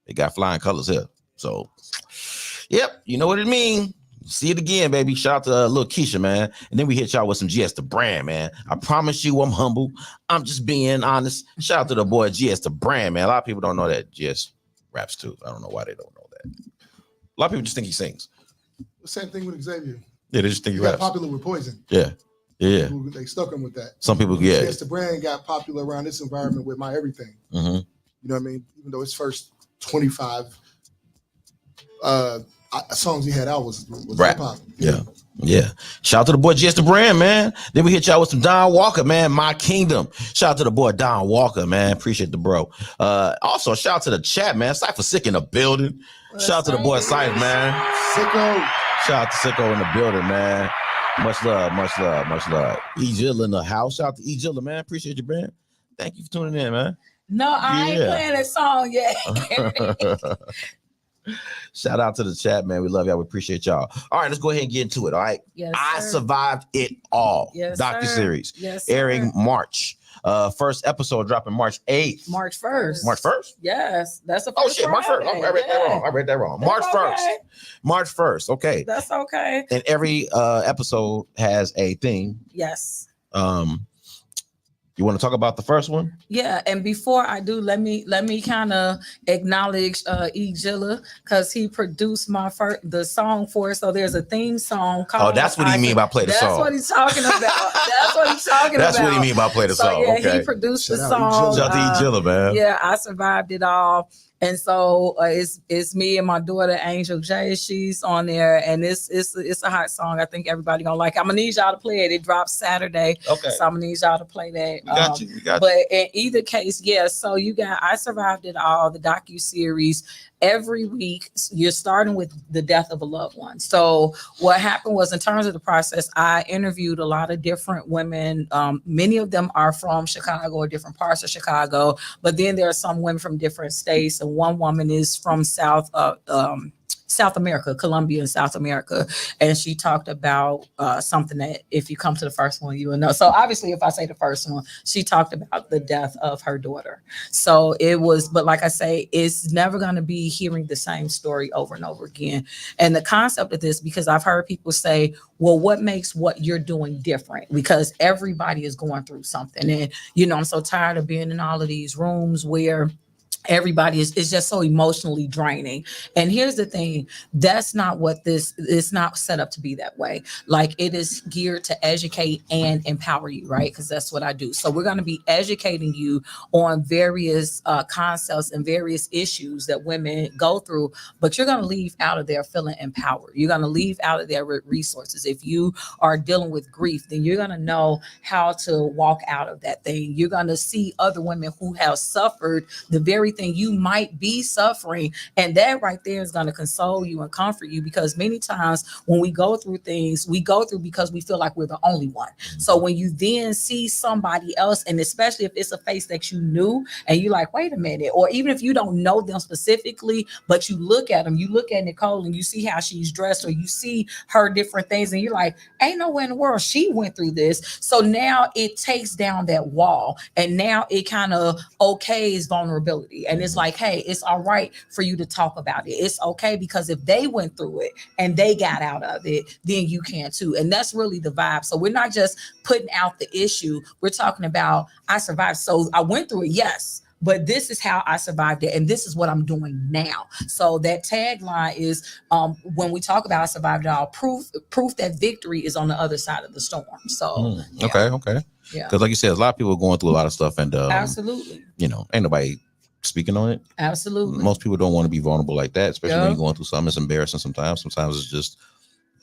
it got flying colors here. So, yep, you know what it means. See it again, baby. Shout out to Lil Keisha, man. And then we hit y'all with some GS the Brand, man. I promise you I'm humble. I'm just being honest. Shout out to the boy GS the Brand, man. A lot of people don't know that GS raps too. I don't know why they don't know that. A lot of people just think he sings. The same thing with Xavier. Yeah, they just think he got raps. popular with Poison. Yeah. Yeah. They stuck him with that. Some people, yeah. GS the Brand got popular around this environment with My Everything. Mm-hmm. You know what I mean? Even though his first 25 songs he had out was rap. hip-hop. Yeah. Shout out to the boy GS the Brand, man. Then we hit y'all with some Don Walker, man. My Kingdom. Shout out to the boy Don Walker, man. Appreciate the bro. Also, shout out to the chat, man. Cypher Sick in the building. Shout out to the boy Cypher, man. Sicko. Shout out to Sicko in the building, man. Much love, much love, much love. E-Jilla in the house. Shout out to E-Jilla, man. Appreciate you, man. Thank you for tuning in, man. No, I ain't playing that song yet. Shout out to the chat, man. We love y'all. We appreciate y'all. All right, let's go ahead and get into it. All right. Yes, I sir. Survived It All. Yes, Docu-series. Yes, airing March. First episode dropping March 8th. March 1st. March 1st? Yes. That's the first. Oh shit, March 1st. I read that wrong. That's March 1st. okay. March 1st. Okay. That's okay. And every episode has a theme. Yes. You want to talk about the first one? Yeah, and before I do, let me kind of acknowledge E-Jilla because he produced the song for us. So there's a theme song called. Oh, that's what he mean by play the song. That's what he's talking about. That's what he's talking about. That's what he mean by play the song. Yeah, okay. he produced the Shout song. Shout out to E-Jilla, man. Yeah, I Survived It All. And so it's me and my daughter Angel J. She's on there, and it's a hot song. I think everybody gonna like it. I'm gonna need y'all to play it. It drops Saturday, Okay. so I'm gonna need y'all to play that. We got you. But in either case, yeah. So you got I Survived It All, the docu-series. every week you're starting with the death of a loved one. So what happened was, in terms of the process, I interviewed a lot of different women. Many of them are from Chicago or different parts of Chicago, but then there are some women from different states, and one woman is from South America, Colombia and South America. And she talked about something that if you come to the first one, you will know. So obviously, if I say the first one, she talked about the death of her daughter. So it was, but like I say, it's never going to be hearing the same story over and over again. And the concept of this, because I've heard people say, well, what makes what you're doing different? Because everybody is going through something. And, I'm so tired of being in all of these rooms where everybody is just so emotionally draining. And here's the thing, that's not what this is, not set up to be that way. Like, it is geared to educate and empower you, right? Because that's what I do. So we're going to be educating you on various concepts and various issues that women go through, but you're going to leave out of there feeling empowered. You're going to leave out of there with resources. If you are dealing with grief, then you're going to know how to walk out of that thing. You're going to see other women who have suffered the very thing you might be suffering, and that right there is going to console you and comfort you, because many times when we go through things, we go through because we feel like we're the only one. So when you then see somebody else, and especially if it's a face that you knew and you're like, wait a minute, or even if you don't know them specifically, but you look at them, you look at Nicole and you see how she's dressed, or you see her different things, and you're like, ain't no way in the world she went through this. So now it takes down that wall, and now it kind of okays vulnerability. And it's like, hey, it's all right for you to talk about it. It's okay, because if they went through it and they got out of it, then you can too. And that's really the vibe. So we're not just putting out the issue. We're talking about, I survived. So I went through it, yes, but this is how I survived it, and this is what I'm doing now. So that tagline is, when we talk about I survived it all, proof that victory is on the other side of the storm. So okay. Yeah. Because like you said, a lot of people are going through a lot of stuff, and Absolutely. Ain't nobody speaking on it. Absolutely. Most people don't want to be vulnerable like that, especially when you're going through something. It's embarrassing sometimes. Sometimes it's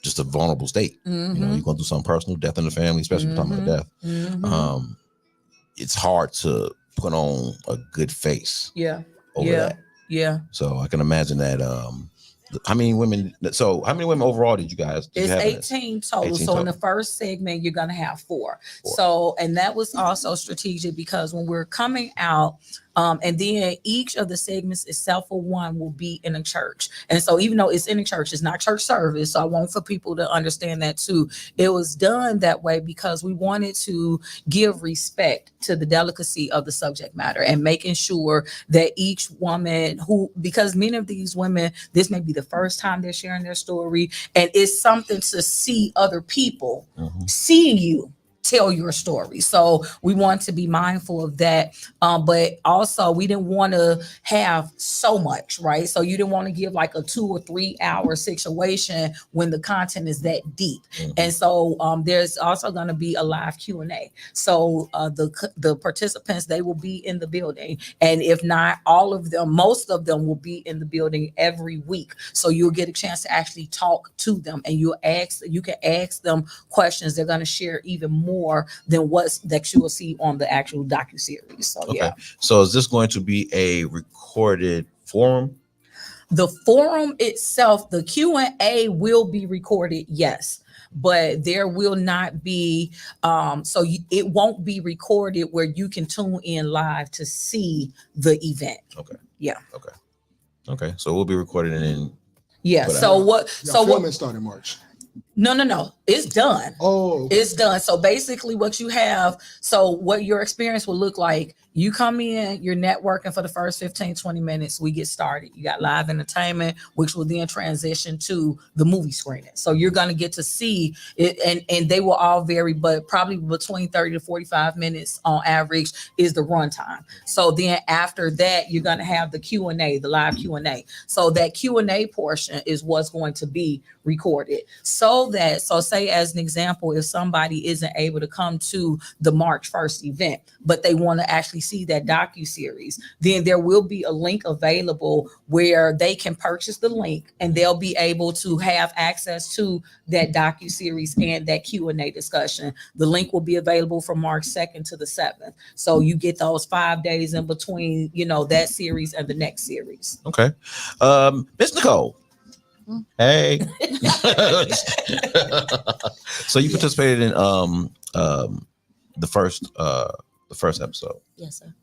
just a vulnerable state. You're going through something personal, death in the family, especially when talking about death. It's hard to put on a good face over that. Yeah. So I can imagine that. How many women overall did you guys? It's 18 total. 18 so total. In the first segment, you're going to have four. So, and that was also strategic, because when we're coming out, and then each of the segments itself for one will be in a church. And so even though it's in a church, it's not church service. So I want for people to understand that too. It was done that way because we wanted to give respect to the delicacy of the subject matter, and making sure that each woman because many of these women, this may be the first time they're sharing their story, and it's something to see other people seeing you tell your story. So we want to be mindful of that. But also we didn't want to have so much, right? So you didn't want to give like a 2 or 3 hour situation when the content is that deep. And so there's also going to be a live Q&A. So the participants, they will be in the building. And if not all of them, most of them will be in the building every week. So you'll get a chance to actually talk to them, and you can ask them questions. They're going to share even more than that you will see on the actual docu-series. So yeah. So is this going to be a recorded forum? The forum itself, the Q&A will be recorded, yes, but there will not be, it won't be recorded where you can tune in live to see the event. Okay. Yeah. Okay. So we'll be recording it in. Yeah. Filming started in March. No. It's done. Oh, okay. It's done. So basically what your experience will look like, you come in, you're networking for the first 15, 20 minutes. We get started. You got live entertainment, which will then transition to the movie screening. So you're going to get to see it, and they will all vary, but probably between 30 to 45 minutes on average is the runtime. So then after that, you're going to have the Q&A, the live Q&A. So that Q&A portion is what's going to be recorded, so so that, so say as an example, if somebody isn't able to come to the March 1st event, but they want to actually see that docu-series, then there will be a link available where they can purchase the link and they'll be able to have access to that docu-series and that Q&A discussion. The link will be available from March 2nd to the 7th. So you get those 5 days in between, you know, that series and the next series. Okay. Miss Nicole. Hey. So you participated in the first episode. Yes, sir.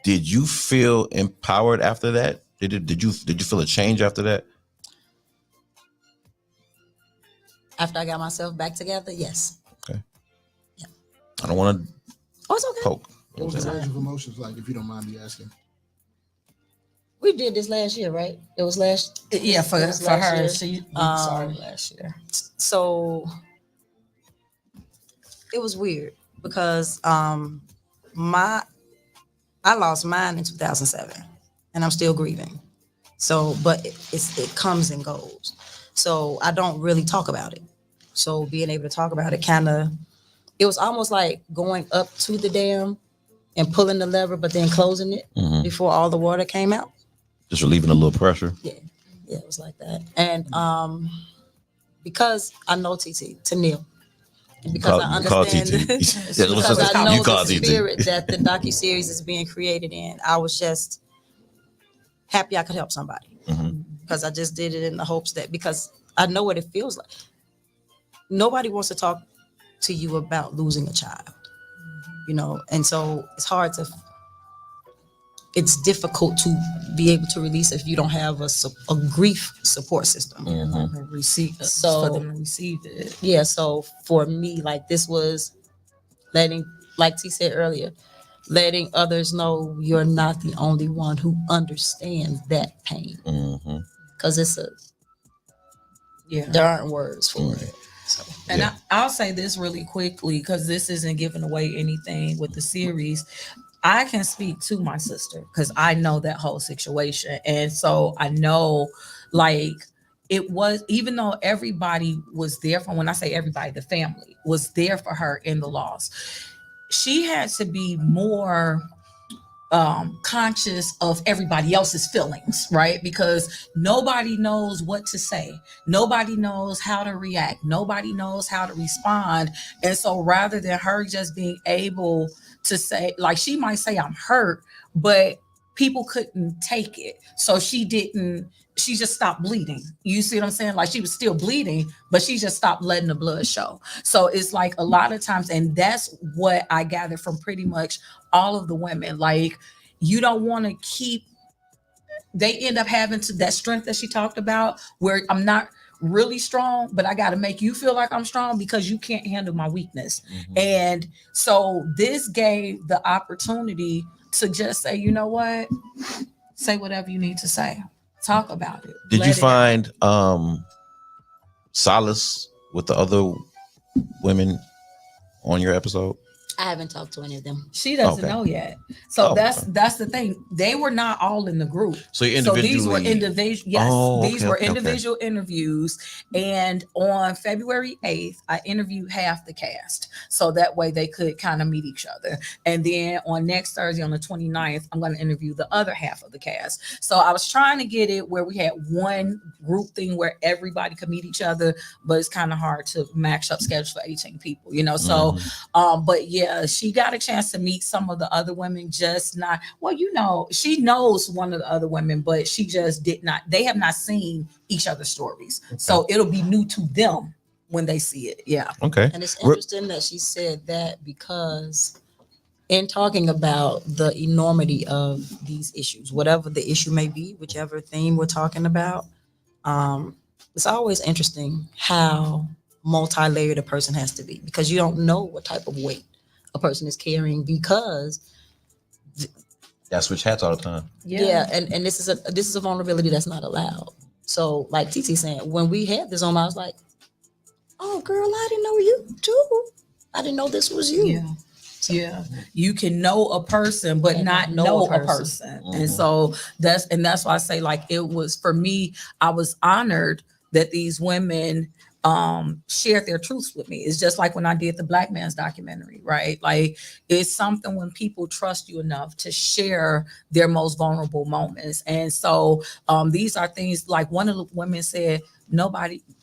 Did you feel empowered after that? Did you feel a change after that? After I got myself back together, yes. Okay. Yeah. I don't want to it's okay. poke. What was the range of emotions like, if you don't mind me asking? We did this last year, right? It was last. Yeah, for her, year. she started last year. So it was weird because I lost mine in 2007, and I'm still grieving. So, but it comes and goes. So I don't really talk about it. So being able to talk about it, it was almost like going up to the dam and pulling the lever, but then closing it before all the water came out. Just relieving a little pressure. Yeah, it was like that. And because I know Toneal, because I understand, because I know the spirit that the docu-series is being created in, I was just happy I could help somebody. Because I just did it in the hopes that, because I know what it feels like. Nobody wants to talk to you about losing a child, you know, and so it's difficult to be able to release if you don't have a grief support system. For them to receive it. Yeah, so for me, like, this was letting, like T said earlier, letting others know you're not the only one who understands that pain. Because there aren't words for it. So, and I'll say this really quickly, because this isn't giving away anything with the series. I can speak to my sister because I know that whole situation. And so I know, like, it was, even though everybody was there for, when I say everybody, the family was there for her in the loss, she had to be more conscious of everybody else's feelings, right? Because nobody knows what to say. Nobody knows how to react. Nobody knows how to respond. And so rather than her just being able to say, like, she might say, I'm hurt, but people couldn't take it. So she just stopped bleeding. You see what I'm saying? Like, she was still bleeding, but she just stopped letting the blood show. So it's like a lot of times, and that's what I gathered from pretty much all of the women. Like, you don't want to keep, they end up having that strength that she talked about, where I'm not really strong, but I got to make you feel like I'm strong because you can't handle my weakness. And so this gave the opportunity to just say, you know what? Say whatever you need to say. Talk about it. Did you find solace with the other women on your episode? I haven't talked to any of them. She doesn't know yet. So that's the thing. They were not all in the group. So these were individual. Yes, these were individual interviews. And on February 8th, I interviewed half the cast, so that way they could kind of meet each other. And then on next Thursday, on the 29th, I'm going to interview the other half of the cast. So I was trying to get it where we had one group thing where everybody could meet each other, but it's kind of hard to match up schedules for 18 people, you know. So, but yeah. She got a chance to meet some of the other women, just not, well, you know, she knows one of the other women, but she just they have not seen each other's stories. Okay. So it'll be new to them when they see it. Yeah. Okay. And it's interesting that she said that, because in talking about the enormity of these issues, whatever the issue may be, whichever theme we're talking about, it's always interesting how multi-layered a person has to be, because you don't know what type of weight a person is carrying, because that's switch hats all the time. Yeah, and this is a vulnerability that's not allowed. So, like TT saying, when we had this on, I was like, "Oh, girl, I didn't know you too. I didn't know this was you." Yeah. Yeah, you can know a person, but not know a person. And so that's why I say, like, it was, for me, I was honored that these women shared their truths with me. It's just like when I did the Black Man's documentary, right? Like it's something when people trust you enough to share their most vulnerable moments. And so these are things like one of the women said,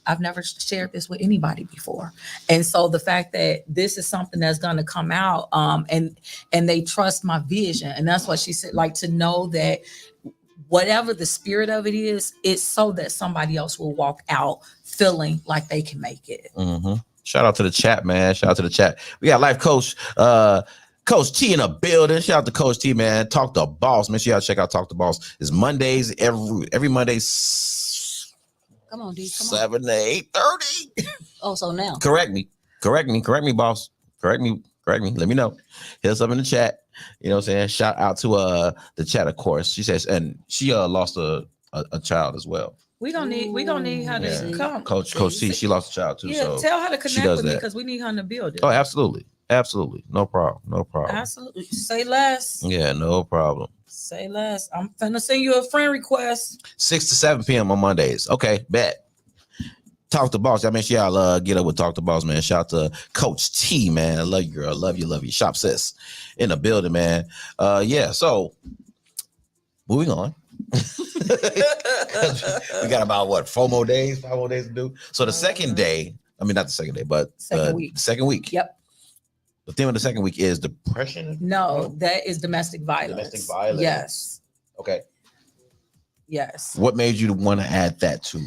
I've never shared this with anybody before. And so the fact that this is something that's going to come out and they trust my vision. And that's what she said, like to know that whatever the spirit of it is, it's so that somebody else will walk out feeling like they can make it. Mm-hmm. Shout out to the chat, man. Shout out to the chat. We got life coach, Coach T in the building. Shout out to Coach T, man. Talk to Boss, man. You gotta check out Talk to Boss. It's Mondays every Monday. Come on, D. Come 7 to 8:30. Oh, so now. Correct me, boss. Correct me. Let me know. Hit us up in the chat. You know what I'm saying? Shout out to the chat, of course. She says, and she lost a child as well. We don't need her to come. Coach T, she lost a child too. Yeah, so tell her to connect with me because we need her in the building. Oh, absolutely. No problem. Absolutely. Say less. Yeah, no problem. Say less. I'm finna send you a friend request. 6 to 7 p.m. on Mondays. Okay, bet. Talk to Boss. I mean, y'all get up with Talk to Boss, man. Shout out to Coach T, man. I love you, girl. Love you. Shop sis in the building, man. Yeah, so moving on. We got about 5 more days to do. So the second day, I mean, not the second day, but second week. Yep. The theme of the second week is depression. No, that is domestic violence. Domestic violence. Yes. Okay. Yes. What made you want to add that to?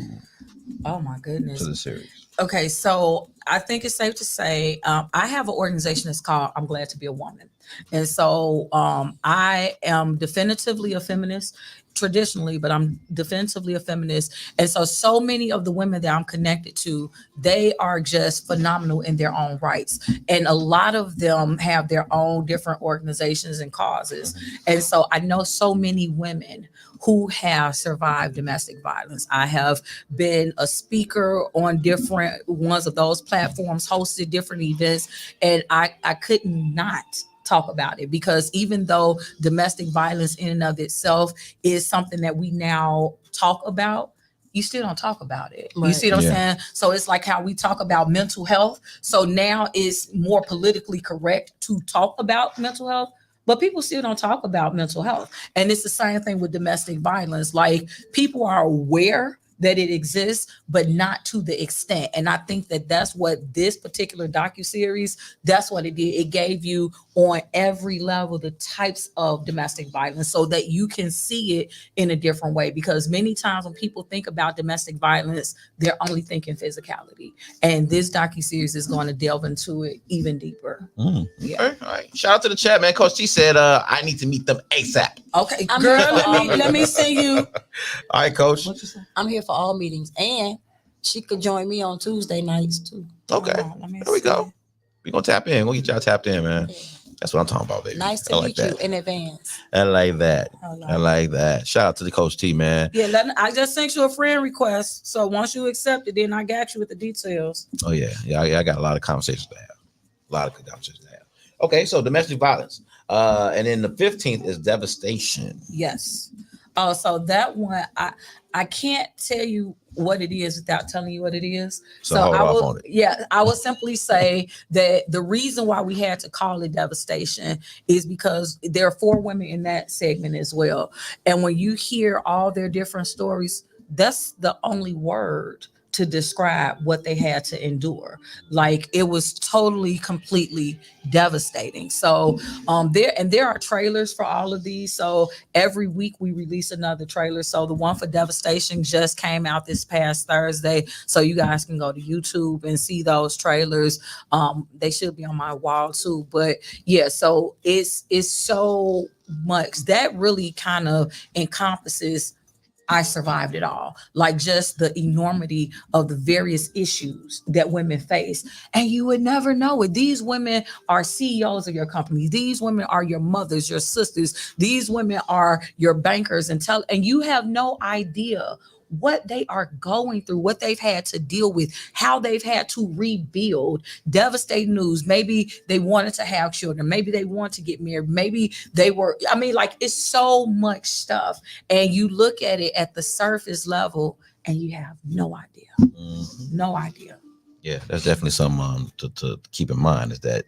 Oh my goodness. To the series. Okay, so I think it's safe to say I have an organization that's called I'm Glad to Be a Woman. And so I am definitively a feminist traditionally, but I'm definitively a feminist. And so many of the women that I'm connected to, they are just phenomenal in their own rights. And a lot of them have their own different organizations and causes. And so I know so many women who have survived domestic violence. I have been a speaker on different ones of those platforms, hosted different events, and I could not talk about it because even though domestic violence in and of itself is something that we now talk about, you still don't talk about it. Right. You see what I'm saying? So it's like how we talk about mental health. So now it's more politically correct to talk about mental health, but people still don't talk about mental health. And it's the same thing with domestic violence. Like people are aware that it exists, but not to the extent. And I think that that's what this particular docu-series, that's what it did. It gave you on every level the types of domestic violence so that you can see it in a different way. Because many times when people think about domestic violence, they're only thinking physicality. And this docu-series is going to delve into it even deeper. Yeah. All right. Shout out to the chat, man. Coach T said, I need to meet them ASAP. Okay, girl, let me see you. All right, Coach. I'm here for all meetings, and she could join me on Tuesday nights too. Okay, there we go. We're gonna tap in. We'll get y'all tapped in, man. Yeah. That's what I'm talking about, baby. Nice to meet you in advance. I like that. I like that. Shout out to the Coach T, man. Yeah, I just sent you a friend request. So once you accept it, then I got you with the details. Oh yeah. I got a lot of conversations to have. A lot of good conversations to have. Okay, so domestic violence. And then the 15th is devastation. Yes. Oh, so that one, I can't tell you what it is without telling you what it is. So I will simply say that the reason why we had to call it devastation is because there are 4 women in that segment as well. And when you hear all their different stories, that's the only word to describe what they had to endure. Like it was totally, completely devastating. So there are trailers for all of these. So every week we release another trailer. So the one for devastation just came out this past Thursday. So you guys can go to YouTube and see those trailers. They should be on my wall too. But yeah, so it's so much that really kind of encompasses I survived it all, like just the enormity of the various issues that women face. And you would never know it. These women are CEOs of your company. These women are your mothers, your sisters. These women are your bankers and you have no idea what they are going through, what they've had to deal with, how they've had to rebuild. Devastating news. Maybe they wanted to have children. Maybe they want to get married. Maybe they were, it's so much stuff. And you look at it at the surface level and you have no idea. No idea. Yeah, that's definitely something to keep in mind, is that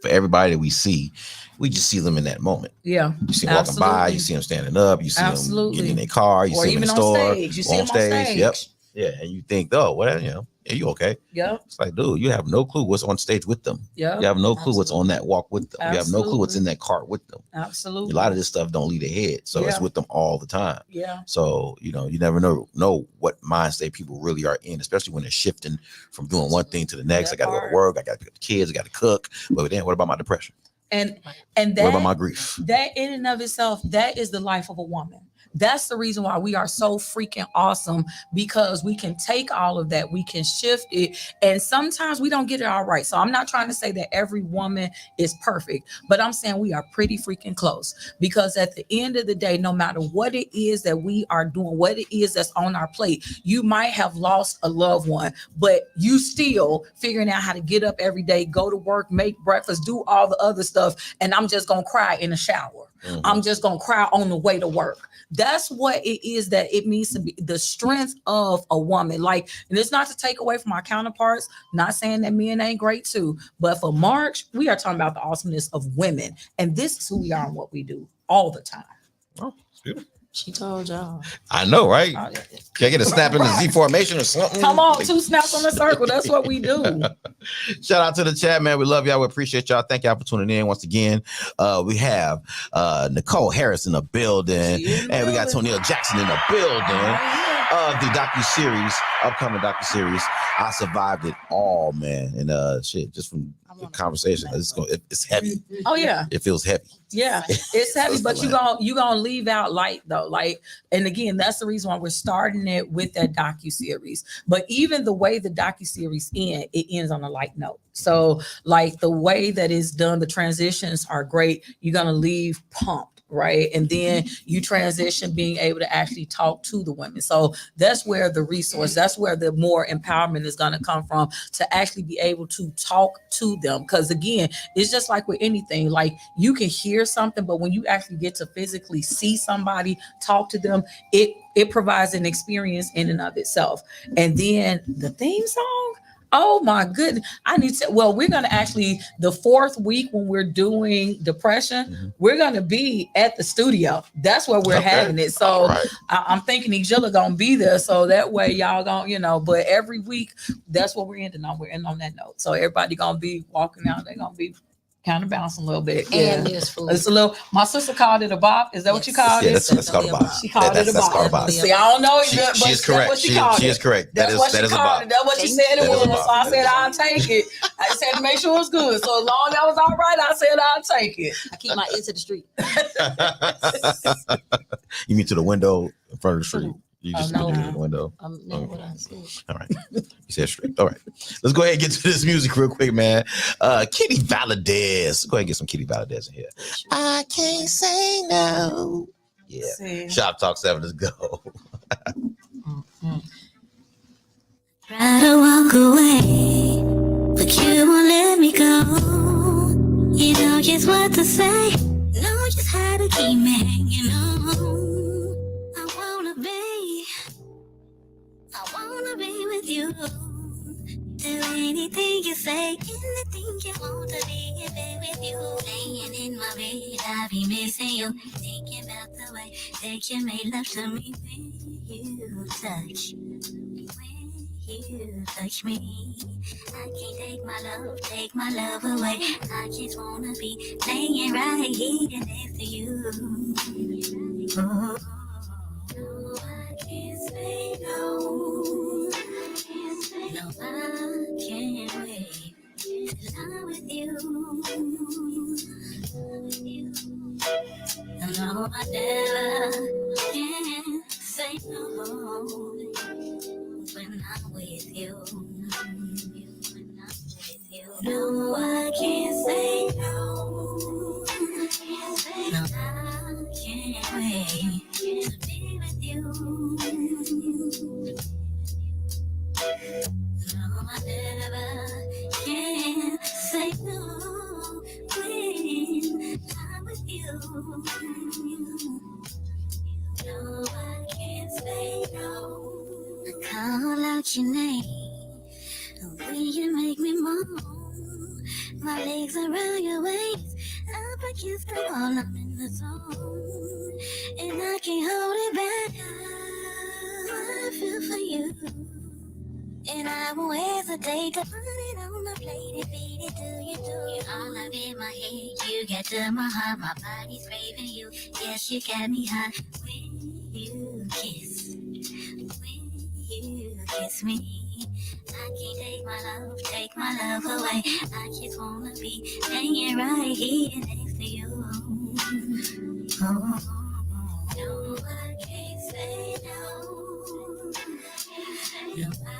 for everybody that we just see them in that moment. Yeah. You see them walking by, you see them standing up, you see them getting in their car, you or see them in even the on store, stage. You see them on stage. Yep. Yeah, and you think, oh, well, are you okay? Yep. It's like, dude, you have no clue what's on stage with them. Yep. You have no clue what's on that walk with them. Absolutely. You have no clue what's in that cart with them. Absolutely. A lot of this stuff don't leave their head, so it's with them all the time. Yeah. So you never know what mind state people really are in, especially when they're shifting from doing one thing to the next. I got to go to work. I got to pick up the kids. I got to cook. But then, what about my depression? And that, what about my grief? That in and of itself, that is the life of a woman. That's the reason why we are so freaking awesome, because we can take all of that, we can shift it, and sometimes we don't get it all right. So I'm not trying to say that every woman is perfect, but I'm saying we are pretty freaking close, because at the end of the day, no matter what it is that we are doing, what it is that's on our plate, you might have lost a loved one, but you still figuring out how to get up every day, go to work, make breakfast, do all the other stuff, and I'm just gonna cry in the shower. I'm just gonna cry on the way to work. That's what it is that it means to be the strength of a woman. Like, and it's not to take away from our counterparts, not saying that men ain't great too, but for March, we are talking about the awesomeness of women. And this is who we are and what we do all the time. Oh, it's beautiful. She told y'all. I know, right? Can I get a snap in the Z formation or something? Come on, 2 snaps on the circle. That's what we do. Shout out to the chat, man. We love y'all. We appreciate y'all. Thank y'all for tuning in once again. We have Nicole Harris in the building, and we got Toneal Jackson in the building of the docu-series, upcoming docu-series. I survived it all, man. And shit, just from the conversation, it's heavy. Oh yeah, it feels heavy. Yeah, it's heavy, but you gonna leave out light though. Like, and again, that's the reason why we're starting it with that docu-series. But even the way the docu-series ends on a light note. So like the way that it's done, the transitions are great. You're gonna leave pumped. Right. And then you transition being able to actually talk to the women. So that's where the resource, that's where the more empowerment is going to come from, to actually be able to talk to them. Because again, it's just like with anything, like you can hear something, but when you actually get to physically see somebody, talk to them, it provides an experience in and of itself. And then the theme song. Oh my goodness. We're going to actually, the 4th week when we're doing depression, we're going to be at the studio. That's where we're having it. So I'm thinking Ejilla going to be there. So that way y'all going, but every week, that's what we're ending on. We're ending on that note. So everybody going to be walking out. They're going to be kind of bouncing a little bit. And there's food. It's a little. My sister called it a bop. Is that what you called it? That's called a bop. She called it a bop. See, I don't know. She is correct. She is correct. That is a bop. That's what she said it was. So I said I'll take it. I just had to make sure it was good. So as long as that was all right, I said I'll take it. I keep my ear to the street. You mean to the window in front of the street? You just no. look at the window. No, what I said. All right. You said straight. All right. Let's go ahead and get to this music real quick, man. Kitty Valadez. Go ahead and get some Kitty Valadez in here. I can't say no. Yeah. Shoptalk 7. Let's go. Try to walk away, but you won't let me go. You know just what to say. Know just how to keep me hanging on. I wanna be with you. Do anything you say, anything you want to be in bed with you. Laying in my bed, I be missing you. Thinking about the way that you made love to me when you touch. When you touch me, I can't take my love away. I just wanna be laying right here next to you. Oh. No, I can't say no. No, I can't wait till I'm with you. No, I never can say no when I'm with you. No, I can't say no. No, I can't wait to be with you. No, I never can say no when I'm with you. No, I can't say no. call out your name. Will you make me moan? My legs around your waist, up against the wall, I'm in the zone, and I can't hold it back. I feel for you, and I won't hesitate to put it on my plate and feed it to you, do you? All up in my head, you get to my heart, my body's craving you. Yes, you got me hot when you kiss me. I can't take my love away. I just wanna be hanging right here next to you. Oh, no, I can't say no. No, I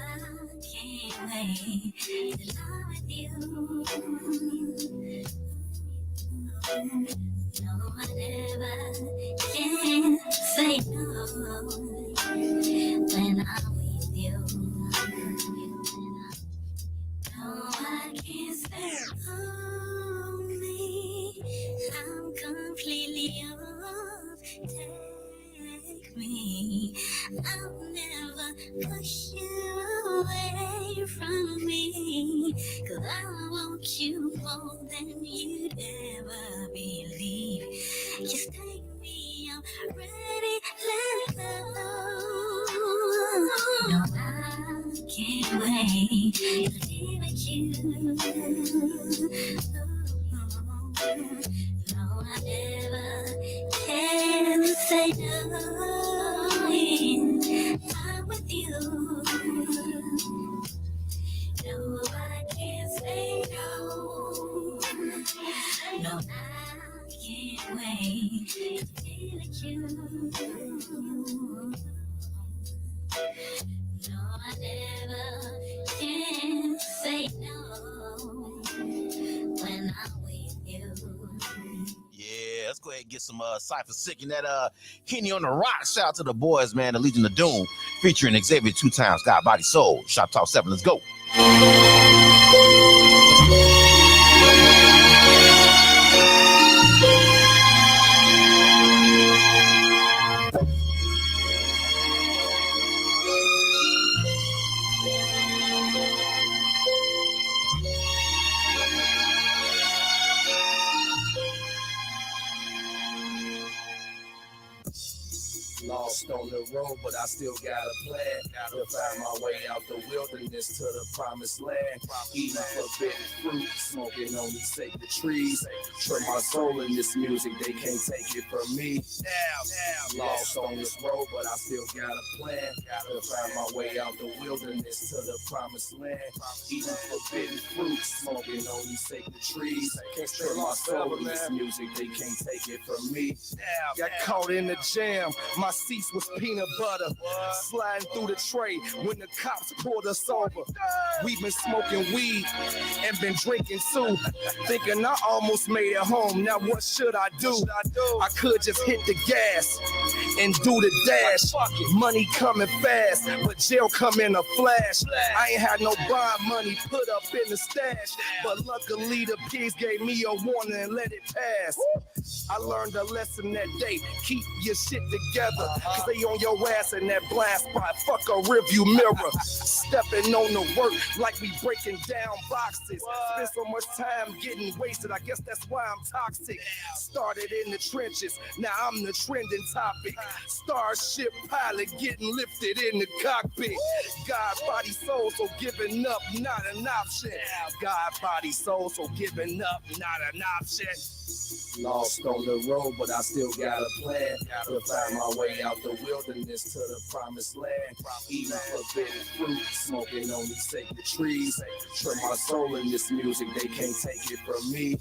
can't wait to lie with you. No, I never can say no when I'm with you. No, I can't stay on me. I'm completely yours. Take me. I'll never push you away from me. 'Cause I want you more than you'd ever believe. Just take me, I'm ready, let go. No, I can't wait to be with you. No, I never can say no when I'm with you. No, I can't say no. No, I can't wait to be with you. No, I never can say no when I'm with you. Yeah, let's go ahead and get some Cypher Sick and that Henny on the rock. Shout out to the boys, man. The Legion of Doom featuring Xavier 2 times. God, Body, Soul. Shop Talk 7. Let's go. Lost on the road, but I still got a plan to find my way out the wilderness to the promised land. Eating forbidden fruit, smoking on these sacred trees. Turn my soul in this music, they can't take it from me. Lost on this road, but I still got a plan to find my way out the wilderness to the promised land. Eating forbidden fruit, smoking on these sacred trees. Turn my soul in this music, they can't take it from me. Got caught in the jam, my seats was peanut butter. Sliding through the tray when the cops pulled us over. We've been smoking weed and been drinking too. Thinking I almost made it home, now what should I do? I could just hit the gas and do the dash. Money coming fast, but jail come in a flash. I ain't had no bond money put up in the stash, but luckily the pigs gave me a warning and let it pass. I learned a lesson that day, keep your shit together, cause they on your ass in that blind spot, fuck a review mirror. Stepping on the work like we breaking down boxes. Spend so much time getting wasted, I guess that's why I'm toxic. Started in the trenches, now I'm the trending topic. Starship pilot getting lifted in the cockpit. God, body, soul, so giving up, not an option. God, body, soul, so giving up, not an option. Lost on the road, but I still got a plan to find my way out the wilderness to the promised land. Eating forbidden fruit, smoking on these sacred trees. Turn my soul in this music, they can't take it from me.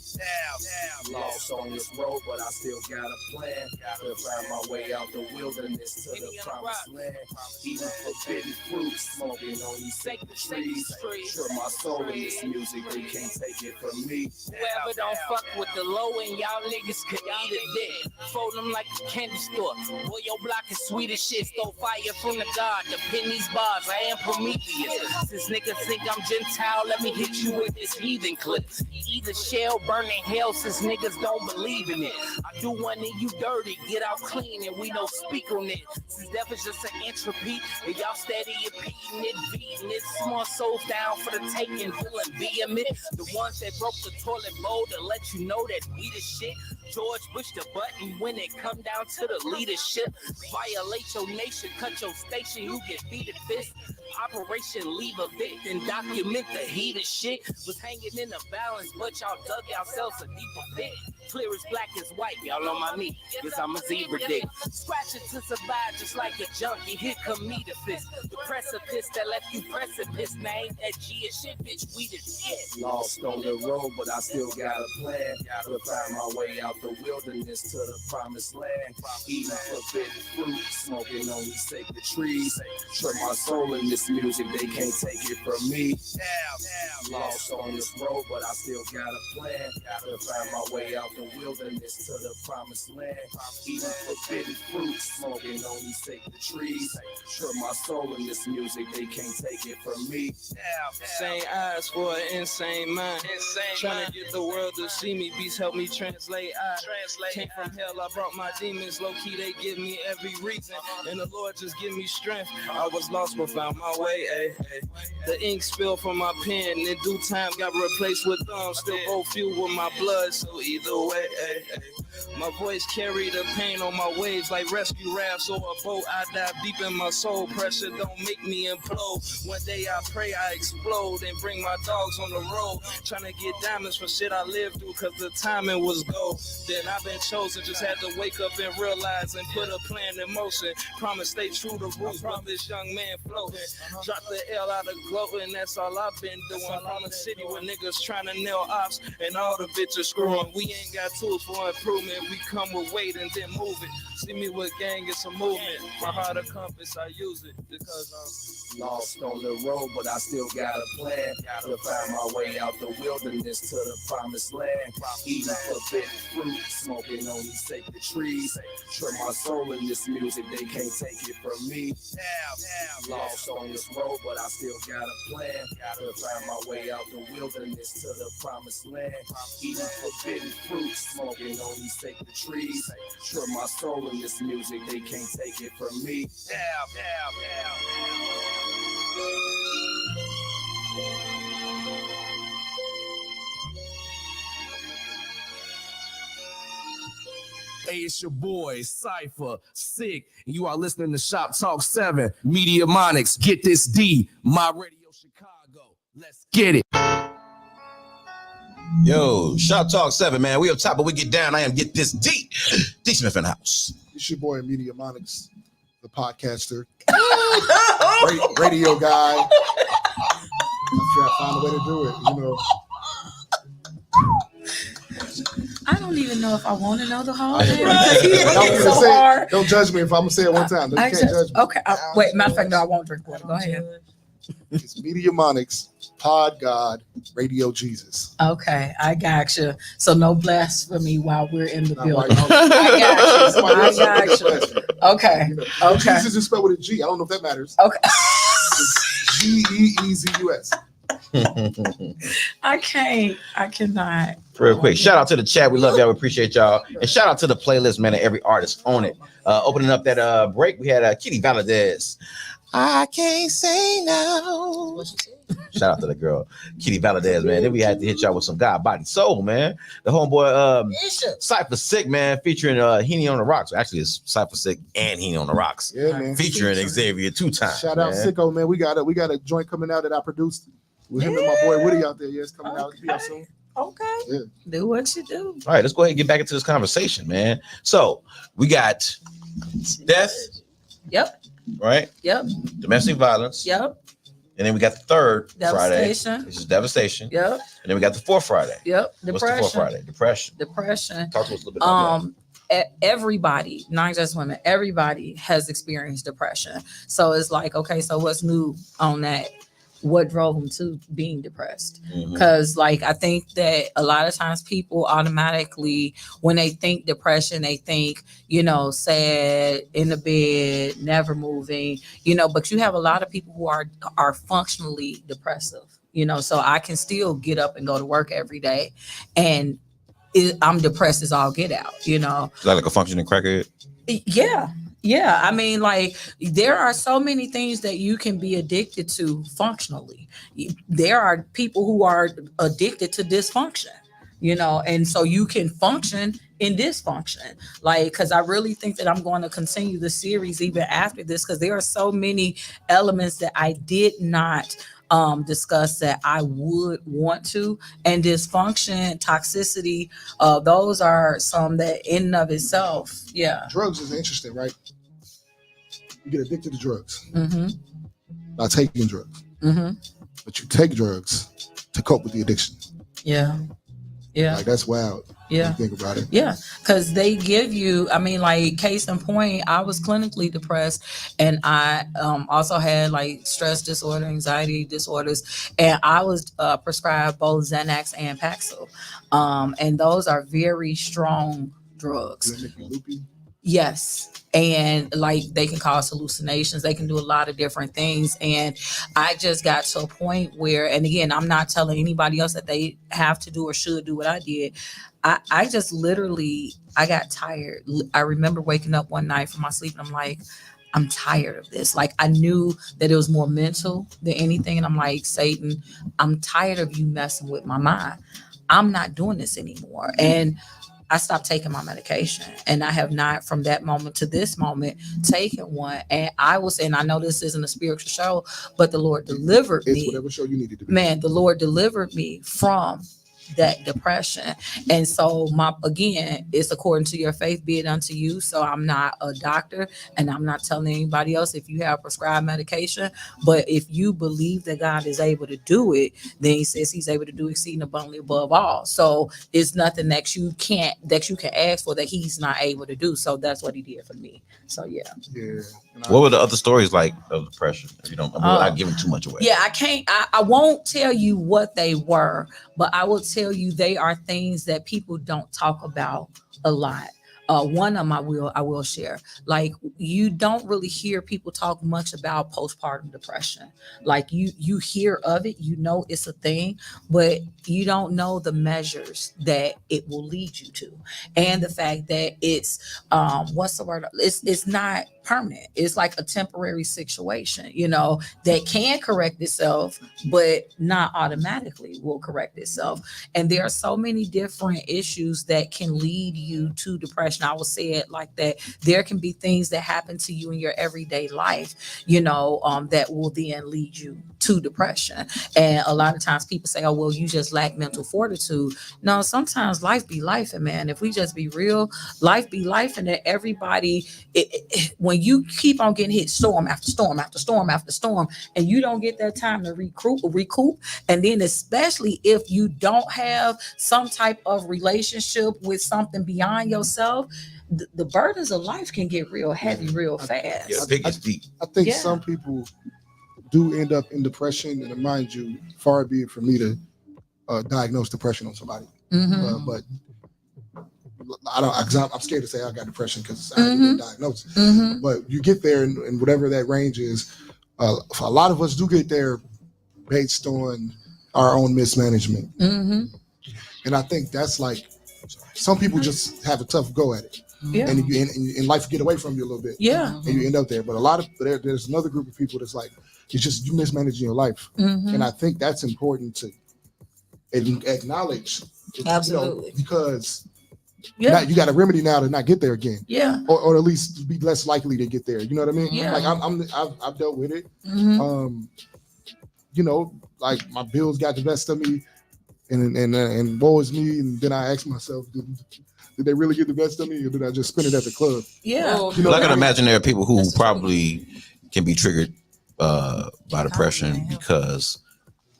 Lost on this road, but I still got a plan to find my way out the wilderness to the promised land. Eating forbidden fruit, smoking on these sacred trees. Turn my soul in this music, they can't take it from me. Whoever don't fuck with the low and y'all niggas could eat a dick. Fold them like a candy store. Boy, your block is sweet as shit. Stole fire from the God. The pin these bars, I am Prometheus. Since niggas think I'm Gentile, let me hit you with this heathen clip. Either shell burning hell since niggas don't believe in it. I do one and you dirty, get out clean and we don't speak on it. Since death is just an entropy, and y'all steady repeating it, beating it. Small souls down for the taking, feeling vehement. The ones that broke the toilet bowl to let you know that we the shit. George Bush the button when it come down to the leadership. Violate your nation, cut your station, you get beat at fist. Operation Leave a Victim, document the heat of shit. Was hanging in the balance, but y'all dug yourselves a deeper pit. Clear as black as white, y'all on my meat, cause I'm a zebra dick. Scratch it to survive just like a junkie, here come me the fist. The precipice that left you precipice, name that G is shit, bitch, we the shit. Lost on the road, but I still got a plan. Gotta find my way out the wilderness to the promised land. Eating forbidden fruit, smoking on these sacred trees. Trip my soul in this music, they can't take it from me. Lost on this road, but I still got a plan. Gotta find my way out the wilderness to the promised land. Eating forbidden fruit, smoking on these sacred trees. Trip my soul in this music, they can't take it from me. Same eyes for an insane mind. Trying to get the world to see me. Beats help me translate. I came from hell, I brought my demons. Low key, they give me every reason. And the Lord just give me strength. I was lost but found my way. Ay, ay. The ink spilled from my pen. In due time, got replaced with thumbs. Still both fueled with my blood. So either way, ay, ay. My voice carry the pain on my waves like rescue rafts or a boat. I dive deep in my soul. Pressure don't make me implode. One day I pray I explode and bring my dogs on the road. Trying to get diamonds for shit I lived through cause the timing was gold. Then I've been chosen, just had to wake up and realize and put a plan in motion. Promise stay true to roots, but this young man floating. Drop the L out of gloating, that's all I've been doing. From a city where niggas trying to nail ops and all the bitches screwing. We ain't got tools for improvement, we come with weight and then move it. See me with gang, it's a movement. My heart a compass, I use it because I'm lost on the road, but I still got a plan. Gotta find my way out the wilderness to the promised land. Eating forbidden fruit, smoking on these sacred trees. Trip my soul in this music, they can't take it from me. Lost on this road, but I still got a plan. Gotta find my way out the wilderness to the promised land. Eating forbidden fruit, smoking on these sacred trees. Trip my soul in this music, they can't take it from me. Hey, it's your boy, Cypher, Sick, and you are listening to Shop Talk 7, Media Monics, Get This D, My Radio Chicago. Let's get it. Yo, Shop Talk 7, man. We up top, but we get down. I am Get This D. D Smith in the house. It's your boy, Media Monics, the podcaster, radio guy. I'm trying to find a way to do it, you know. I don't even know if I want to know the whole Right. thing. Don't, So hard. don't judge me if I'm gonna say it one time. You can't judge me. Okay. Wait, matter of fact, no, I won't drink water. Go ahead. It's Media Monics, Pod God, Radio Jesus. Okay, I got you. So no blasphemy while we're in the Not building. right now. I got you. Somebody I else got said you. that's Okay. You know, Okay. Jesus is spelled with a G. I don't know if that matters. Okay. Geezus. I cannot. Real quick, shout out to the chat. We love y'all. We appreciate y'all. And shout out to the playlist, man, and every artist on it. Opening up that break, we had Kitty Valadez. I can't say no. Shout out to the girl, Kitty Valadez, man. Then we had to hit y'all with some God Body Soul, man. The homeboy Cypher Sick, man, featuring Heaney on the Rocks. Actually, it's Cypher Sick and Heaney on the Rocks. Yeah, man. Featuring Xavier 2 times. Shout out Sicko, man. We got a joint coming out that I produced with him and my boy Woody out there. Yeah, it's coming out. It'll be out soon. Okay. Yeah. Do what you do. All right, let's go ahead and get back into this conversation, man. So we got death. Yep. Right? Yep. Domestic violence. Yep. And then we got the third Friday, Devastation. which is devastation. Yep. And then we got the fourth Friday. Yep. What's the fourth Friday? Depression. Depression. Talk to us a little bit about that. Everybody, not just women, everybody has experienced depression. So it's like, okay, so what's new on that? what drove them to being depressed. Mhm. Because like I think that a lot of times people automatically, when they think depression, they think, sad, in the bed, never moving, but you have a lot of people who are functionally depressive, so I can still get up and go to work every day, and I'm depressed as all get out. Is that like a functioning crackhead? Yeah. I mean, like, there are so many things that you can be addicted to functionally. There are people who are addicted to dysfunction, and so you can function in dysfunction. Like, because I really think that I'm going to continue the series even after this, because there are so many elements that I did not discuss that I would want to. And dysfunction, toxicity, those are some that in and of itself, yeah. Drugs is interesting, right? You get addicted to drugs Mm-hmm. by taking drugs, Mm-hmm. but you take drugs to cope with the addiction. Yeah. Yeah. Like, that's wild. Yeah. When you think about it. Yeah, because they give you, I mean, like, case in point, I was clinically depressed, and I also had like stress disorder, anxiety disorders, and I was prescribed both Xanax and Paxil, and those are very strong drugs. Does that make you loopy? Yes. And like, they can cause hallucinations. They can do a lot of different things. And I just got to a point where, and again, I'm not telling anybody else that they have to do or should do what I did. I just literally, I got tired. I remember waking up one night from my sleep and I'm like, I'm tired of this. Like, I knew that it was more mental than anything. And I'm like, Satan, I'm tired of you messing with my mind. I'm not doing this anymore. And I stopped taking my medication, and I have not, from that moment to this moment, taken one. And I will say, and I know this isn't a spiritual show, but the Lord delivered It's me. whatever show you needed to be. Man, the Lord delivered me from that depression. And so again, it's according to your faith, be it unto you. So I'm not a doctor, and I'm not telling anybody else if you have prescribed medication, but if you believe that God is able to do it, then he says he's able to do exceeding abundantly above all. So it's nothing that you can ask for that he's not able to do. So that's what he did for me. So yeah. What were the other stories like of depression? If you don't, without giving too much away. Yeah, I won't tell you what they were, but I will tell you they are things that people don't talk about a lot. One of them I will share. Like, you don't really hear people talk much about postpartum depression. Like, you hear of it, it's a thing, but you don't know the measures that it will lead you to, and the fact that it's what's the word? It's not permanent. It's like a temporary situation, that can correct itself, but not automatically will correct itself. And there are so many different issues that can lead you to depression. I will say it like that. There can be things that happen to you in your everyday life, that will then lead you to depression. And a lot of times people say, oh, well, you just lack mental fortitude. No, sometimes life be life. And man, if we just be real, life be life. And that everybody, when you keep on getting hit storm after storm after storm after storm, and you don't get that time to recoup, and then especially if you don't have some type of relationship with something beyond yourself, the burdens of life can get real heavy real fast. Yeah, big is deep. I think some people do end up in depression, and mind you, far be it for me to diagnose depression on somebody. Mm-hmm. But I don't. I'm scared to say I got depression because I haven't been diagnosed. Mm-hmm. But you get there, and whatever that range is, a lot of us do get there based on our own mismanagement. Mm-hmm. And I think that's like, some people just have a tough go at it. Yeah. And in life get away from you a little bit. Yeah. And you end up there. But there's another group of people that's like, it's just you mismanaging your life. Mm-hmm. And I think that's important to acknowledge. Absolutely. Because now you got a remedy now to not get there again. Yeah. Or at least be less likely to get there. You know what I mean? Yeah. Like I've dealt with it. Mm-hmm. Like my bills got the best of me and woe is me. And then I ask myself, did they really get the best of me, or did I just spend it at the club? Yeah. I can imagine there are people who probably can be triggered by depression because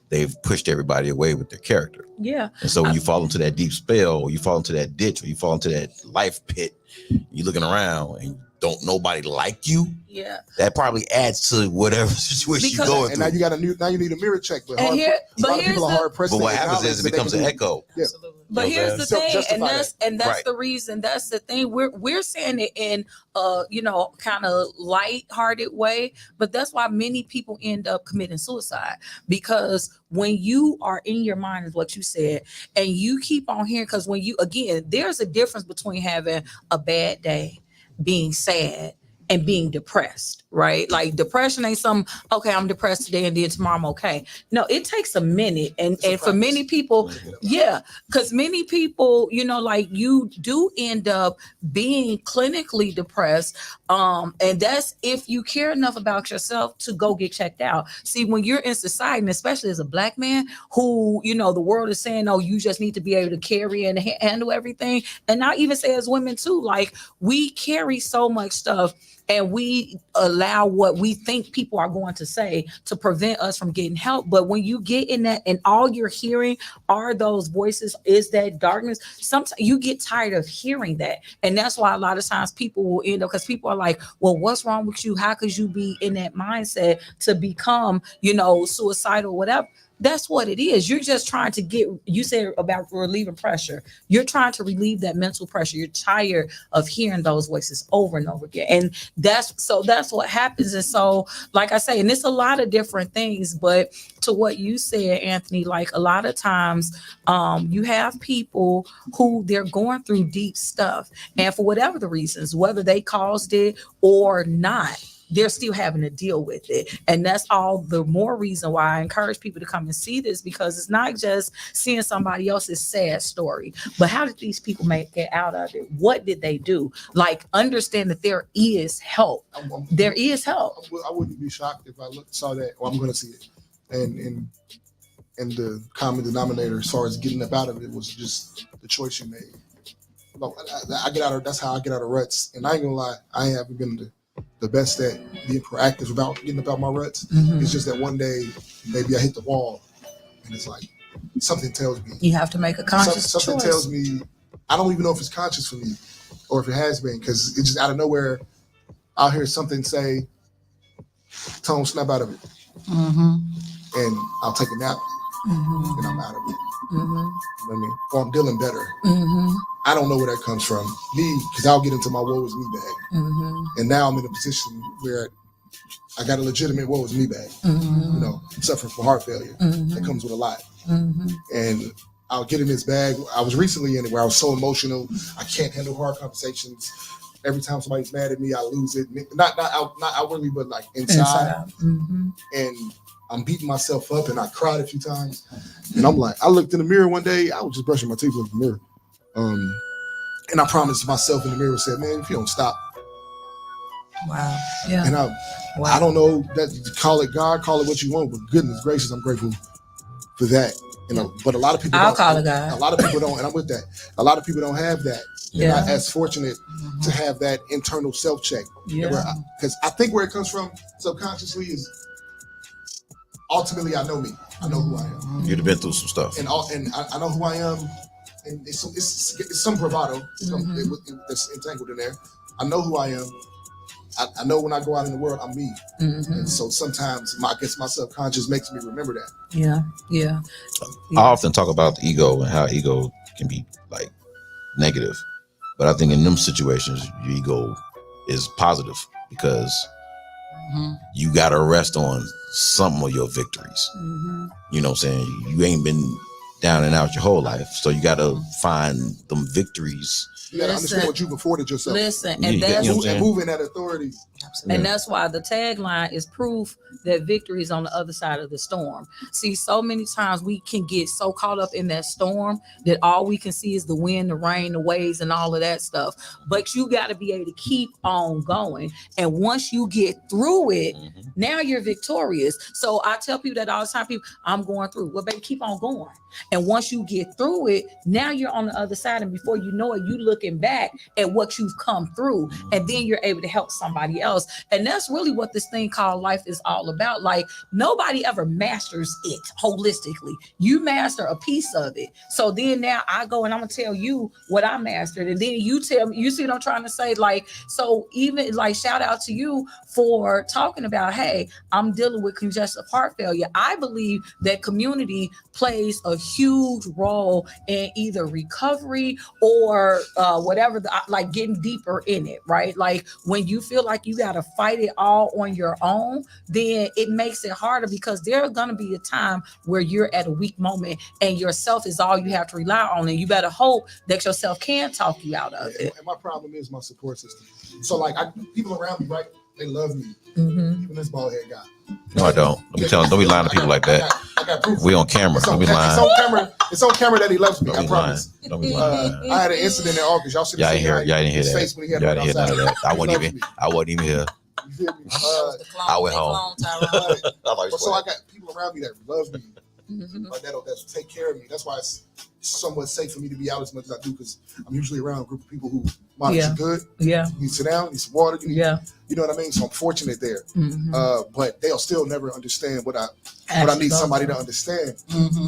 they've pushed everybody away with their character. Yeah. And so when you fall into that deep spell, or you fall into that ditch, or you fall into that life pit, you're looking around and don't nobody like you. Yeah, that probably adds to whatever situation you're going and through. now you need a mirror check. But and a lot of people are hard pressed. But what happens is it becomes an echo. Yeah. But here's the thing, and that's right. the reason. That's the thing. We're saying it in kind of light-hearted way, but that's why many people end up committing suicide, because when you are in your mind, is what you said, and you keep on hearing, because when you, again, there's a difference between having a bad day, being sad, and being depressed, right? Like depression ain't some, okay, I'm depressed today and then tomorrow I'm okay. No, it takes a minute. And for many people, yeah, because many people, like you do end up being clinically depressed. And that's if you care enough about yourself to go get checked out. See, when you're in society, and especially as a Black man who, the world is saying, oh, you just need to be able to carry and handle everything. And I even say as women too, like we carry so much stuff, and we allow what we think people are going to say to prevent us from getting help. But when you get in that and all you're hearing are those voices, is that darkness, sometimes you get tired of hearing that. And that's why a lot of times people will end up, because people are like, well, what's wrong with you? How could you be in that mindset to become, suicidal, whatever? That's what it is. You're just trying to get, you said about relieving pressure. You're trying to relieve that mental pressure. You're tired of hearing those voices over and over again. And that's what happens. And so, like I say, and it's a lot of different things, but to what you said, Anthony, like a lot of times you have people who they're going through deep stuff. And for whatever the reasons, whether they caused it or not, they're still having to deal with it. And that's all the more reason why I encourage people to come and see this, because it's not just seeing somebody else's sad story, but how did these people make it out of it? What did they do? Like, understand that there is help. There is help. I wouldn't be shocked if I saw that, or I'm going to see it. And the common denominator as far as getting up out of it was just the choice you made. I get out of, that's how I get out of ruts. And I ain't gonna lie, I haven't been the best at being proactive about getting about my ruts. Mm-hmm. It's just that one day maybe I hit the wall and it's like something tells me you have to make a conscious something choice. Tells me, I don't even know if it's conscious for me or if it has been, because it's just out of nowhere I'll hear something say, Tone, snap out of it. Mm-hmm. And I'll take a nap and I'm out of it. Mm-hmm. You know what I mean? Or I'm dealing better. Mm-hmm. I don't know where that comes from. Me, because I'll get into my woe is me bag. Mm-hmm. And now I'm in a position where I got a legitimate woe is me bag. Mm-hmm. Suffering from heart failure. Mm-hmm. That comes with a lot. Mm-hmm. And I'll get in this bag. I was recently in it where I was so emotional. I can't handle hard conversations. Every time somebody's mad at me, I lose it. Not outwardly, but like inside. Mm-hmm. And I'm beating myself up, and I cried a few times. And I'm like, I looked in the mirror one day. I was just brushing my teeth with the mirror. And I promised myself in the mirror and said, man, if you don't stop. Wow. Yeah. And I don't know, that call it God, call it what you want, but goodness gracious, I'm grateful for that. But a lot of people I'll call it God. A lot of people don't, and I'm with that. A lot of people don't have that. They're not as fortunate to have that internal self-check. Yeah. Because I think where it comes from subconsciously is ultimately I know me. I know who I am. You'd have been through some stuff. And I know who I am. And it's some bravado that's entangled in there. I know who I am. I know when I go out in the world, I'm me. Mm-hmm. And so sometimes I guess my subconscious makes me remember that. Yeah. I often talk about the ego and how ego can be like negative. But I think in them situations, your ego is positive because you got to rest on some of your victories. Mm-hmm. You know what I'm saying? You ain't been down and out your whole life. So you got to find them victories. You got to understand what you've afforded yourself. Listen, and move in that authority. And that's why the tagline is proof that victory is on the other side of the storm. See, so many times we can get so caught up in that storm that all we can see is the wind, the rain, the waves, and all of that stuff. But you got to be able to keep on going. And once you get through it, now you're victorious. So I tell people that all the time, people, I'm going through. Well, baby, keep on going. And once you get through it, now you're on the other side. And before you know it, you looking back at what you've come through. And then you're able to help somebody else. else. And that's really what this thing called life is all about. Like, nobody ever masters it holistically. You master a piece of it. So then now I go and I'm gonna tell you what I mastered, and then you tell me. You see what I'm trying to say? Like, so even like, shout out to you for talking about, hey, I'm dealing with congestive heart failure. I believe that community plays a huge role in either recovery or whatever, like getting deeper in it, right? Like, when you feel like you got to fight it all on your own, then it makes it harder, because there's going to be a time where you're at a weak moment and yourself is all you have to rely on. And you better hope that yourself can talk you out of it. And my problem is my support system. So like, people around me, right? They love me. Even this bald head guy. No, I don't. Don't be lying to people like that. I got proof. We on camera. Don't be lying. It's on camera that he loves me. I promise. Don't be lying. I had an incident in August. Y'all should have seen Y'all didn't hear that. face when he had Y'all didn't hear none of that. I wasn't even here. You feel me? I went home. So I got people around me that love me. Like that'll take care of me. That's why it's somewhat safe for me to be out as much as I do, because I'm usually around a group of people who monitor you good. Yeah. You need to sit down, you need some water. You know what I mean? So I'm fortunate there. But they'll still never understand what I need somebody to understand.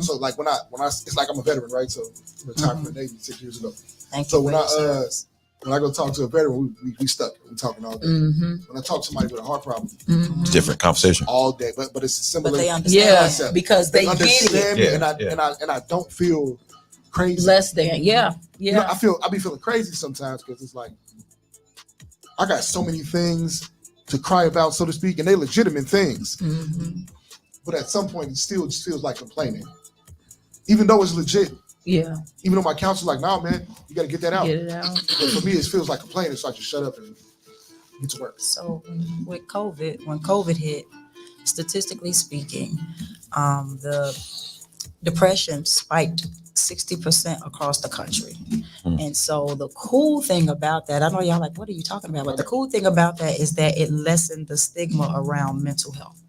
So like when I it's like I'm a veteran, right? So I retired from the Navy 6 years ago. So when I go talk to a veteran, we stuck. We talking all day. When I talk to somebody with a heart problem, it's different conversation all day. But it's similar. But they understand concept. Because they understand get me, and I don't feel crazy. Less than, You know, I be feeling crazy sometimes, because it's like I got so many things to cry about, so to speak, and they legitimate things. But at some point, it still just feels like complaining, even though it's legit. Yeah. Even though my counselor's like, nah, man, you got to get that out. Get it out. But for me, it feels like complaining, so I just shut up and get to work. So with COVID, when COVID hit, statistically speaking, the depression spiked 60% across the country. And so the cool thing about that, I know y'all like, what are you talking about? But the cool thing about that is that it lessened the stigma around mental health.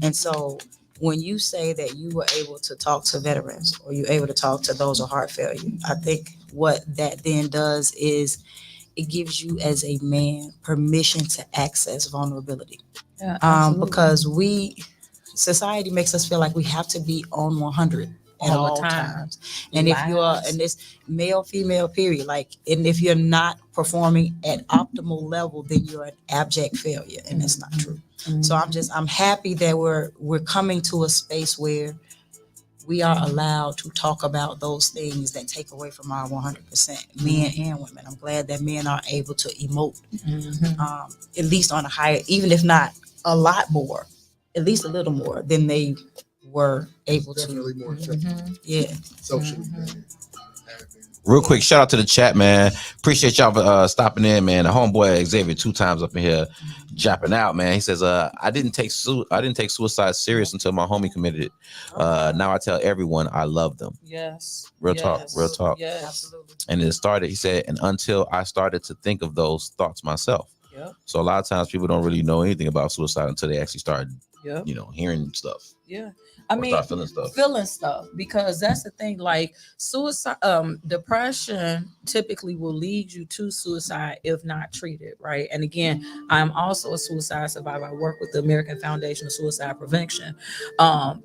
And so when you say that you were able to talk to veterans, or you're able to talk to those with heart failure, I think what that then does is it gives you as a man permission to access vulnerability. Because society makes us feel like we have to be on 100 at all times. And if you are in this male, female period, and if you're not performing at optimal level, then you're an abject failure. And that's not true. So I'm happy that we're coming to a space where we are allowed to talk about those things that take away from our 100%, men and women. I'm glad that men are able to emote, at least on a higher, even if not a lot more, at least a little more than they were able Definitely to. more acceptable. Yeah. Socially. Real quick, shout out to the chat, man. Appreciate y'all for stopping in, man. The homeboy Xavier 2 times up in here, japping out, man. He says, I didn't take suicide serious until my homie committed it. Now I tell everyone I love them. Yes. Real talk. Yes. Absolutely. And it started, he said, and until I started to think of those thoughts myself. Yep. So a lot of times people don't really know anything about suicide until they actually start, hearing stuff. Yeah. I mean, feeling stuff, because that's the thing, like suicide, depression typically will lead you to suicide if not treated, right? And again, I'm also a suicide survivor. I work with the American Foundation of Suicide Prevention,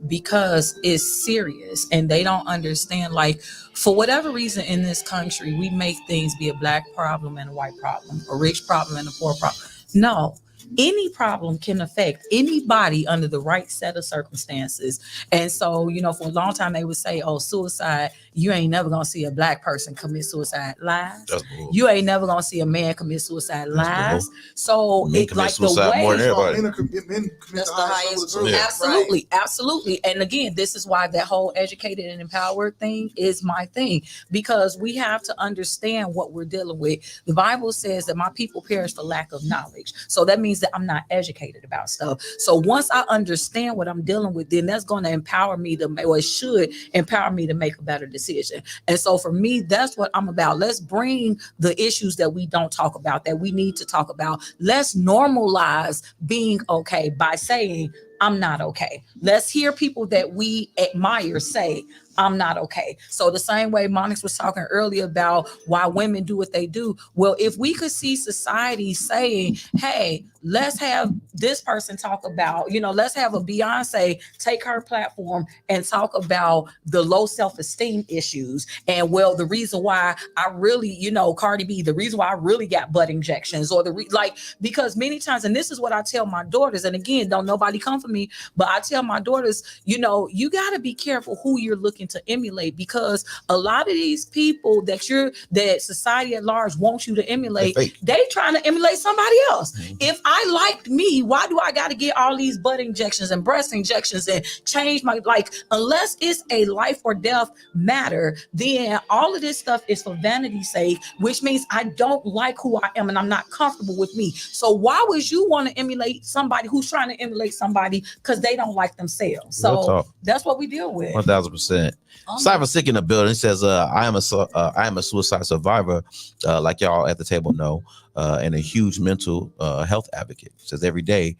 because it's serious and they don't understand, like, for whatever reason in this country, we make things be a black problem and a white problem, a rich problem and a poor problem. No. Any problem can affect anybody under the right set of circumstances. And so, for a long time, they would say, oh, suicide, you ain't never going to see a black person commit suicide. Lies. You ain't never going to see a man commit suicide. Lies. So men it's commit like suicide the way. more than everybody. Men That's the highest group. Yeah. Absolutely. Absolutely. And again, this is why that whole educated and empowered thing is my thing, because we have to understand what we're dealing with. The Bible says that my people perish for lack of knowledge. So that means that I'm not educated about stuff. So once I understand what I'm dealing with, then that's going to empower me it should empower me to make a better decision. And so for me, that's what I'm about. Let's bring the issues that we don't talk about, that we need to talk about. Let's normalize being okay by saying, I'm not okay. Let's hear people that we admire say, I'm not okay. So the same way Monix was talking earlier about why women do what they do. Well, if we could see society saying, hey, let's have this person talk about, let's have a Beyonce take her platform and talk about the low self-esteem issues. And well, the reason why I really, Cardi B, the reason why I really got butt injections or because many times, and this is what I tell my daughters, and again, don't nobody come for me, but I tell my daughters, you got to be careful who you're looking to emulate, because a lot of these people that society at large wants you to emulate, they trying to emulate somebody else. If I liked me, why do I got to get all these butt injections and breast injections and change my, unless it's a life or death matter, then all of this stuff is for vanity's sake, which means I don't like who I am and I'm not comfortable with me. So why would you want to emulate somebody who's trying to emulate somebody because they don't like themselves? So that's what we deal with. 1000%. Cypher Sick in the building. He says, I am a suicide survivor, like y'all at the table know, and a huge mental health advocate. He says every day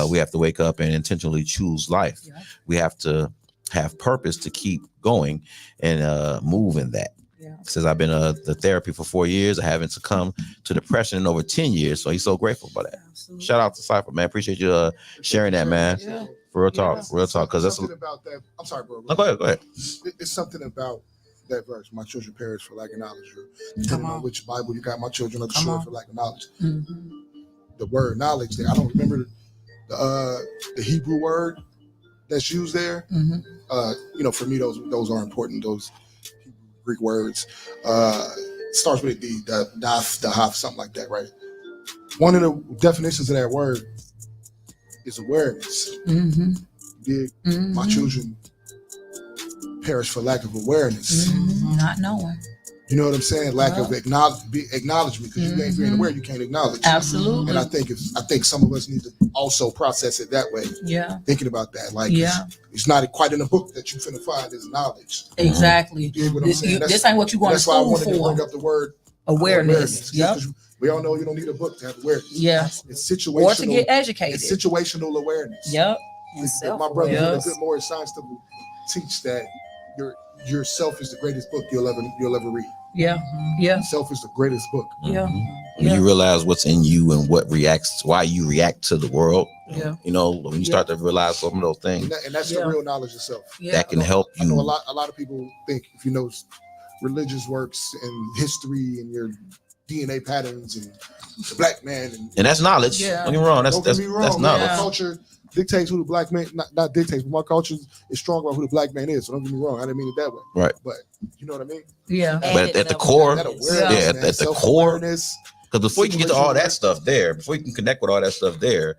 we have to wake up and intentionally choose life. Yeah. We have to have purpose to keep going and move in that. Yeah. He says I've been the therapy for 4 years. I haven't succumbed to depression in over 10 years. So he's so grateful for that. Absolutely. Shout out to Cypher, man. Appreciate you sharing that, man. Yeah. Real talk. Because that's something about that. I'm sorry, bro. No, go ahead. It's something about that verse. My children perish for lack of knowledge. Depending on which Bible you got, my children are destroyed for lack of knowledge. Mm-hmm. The word knowledge there. I don't remember the Hebrew word that's used there. Mm-hmm. For me, those are important. Those Greek words. Starts with the daf, the haf, something like that, right? One of the definitions of that word is awareness. Mm-hmm. Mm-hmm. My children perish for lack of awareness. Mm-hmm. Not knowing. You know what I'm saying? Lack of acknowledgement, because you ain't being aware, you can't acknowledge. Absolutely. And I think some of us need to also process it that way. Yeah. Thinking about that, it's not quite in a book that you finna find is knowledge. Exactly. You know what I'm saying? This ain't what you want to school for. That's why I wanted to bring up the word awareness. Yep. We all know you don't need a book to have awareness. Yeah. It's situational. Or to get educated. It's situational awareness. Yep. My brother did a bit more science to teach that your self is the greatest book you'll ever read. Yeah. Yeah. Self is the greatest book. Yeah. When you realize what's in you and why you react to the world. Yeah. When you start to realize some of those things. And that's the real knowledge of self. Yeah. That can help you. I know a lot of people think if you know religious works and history and your DNA patterns and the black man and that's knowledge. Yeah. Don't get me wrong. That's knowledge. My culture dictates who the black man, not dictates, but my culture is strong about who the black man is. So don't get me wrong. I didn't mean it that way. Right. But you know what I mean? Yeah. But at the core, at the core, because before you can get to all that stuff there, before you can connect with all that stuff there,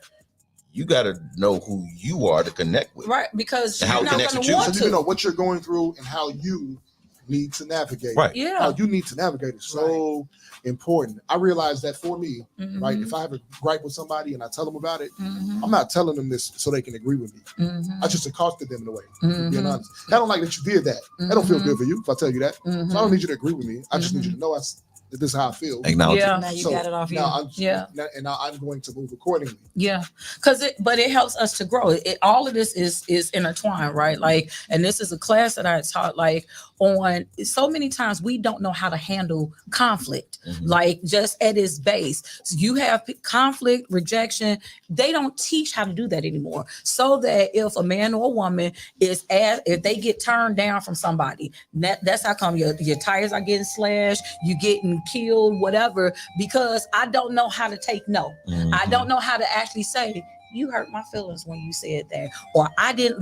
you got to know who you are to connect with. Right. Because and how it connects with you. So you know what you're going through and how you need to navigate. Right. Yeah. How you need to navigate is so important. I realize that for me, right? If I have a gripe with somebody and I tell them about it, I'm not telling them this so they can agree with me. I just accosted them in a way. Being honest, I don't like that you did that. That don't feel good for you if I tell you that. So I don't need you to agree with me. I just need you to know that this is how I feel. Acknowledge it. Now you got it off you. Now I'm going to move accordingly. Yeah, but it helps us to grow. All of this is intertwined, right? And this is a class that I taught. On so many times we don't know how to handle conflict. Just at its base, so you have conflict, rejection. They don't teach how to do that anymore. So that if a man or a woman if they get turned down from somebody, that's how come your tires are getting slashed, you getting killed, whatever, because I don't know how to take no. I don't know how to actually say, you hurt my feelings when you said that, or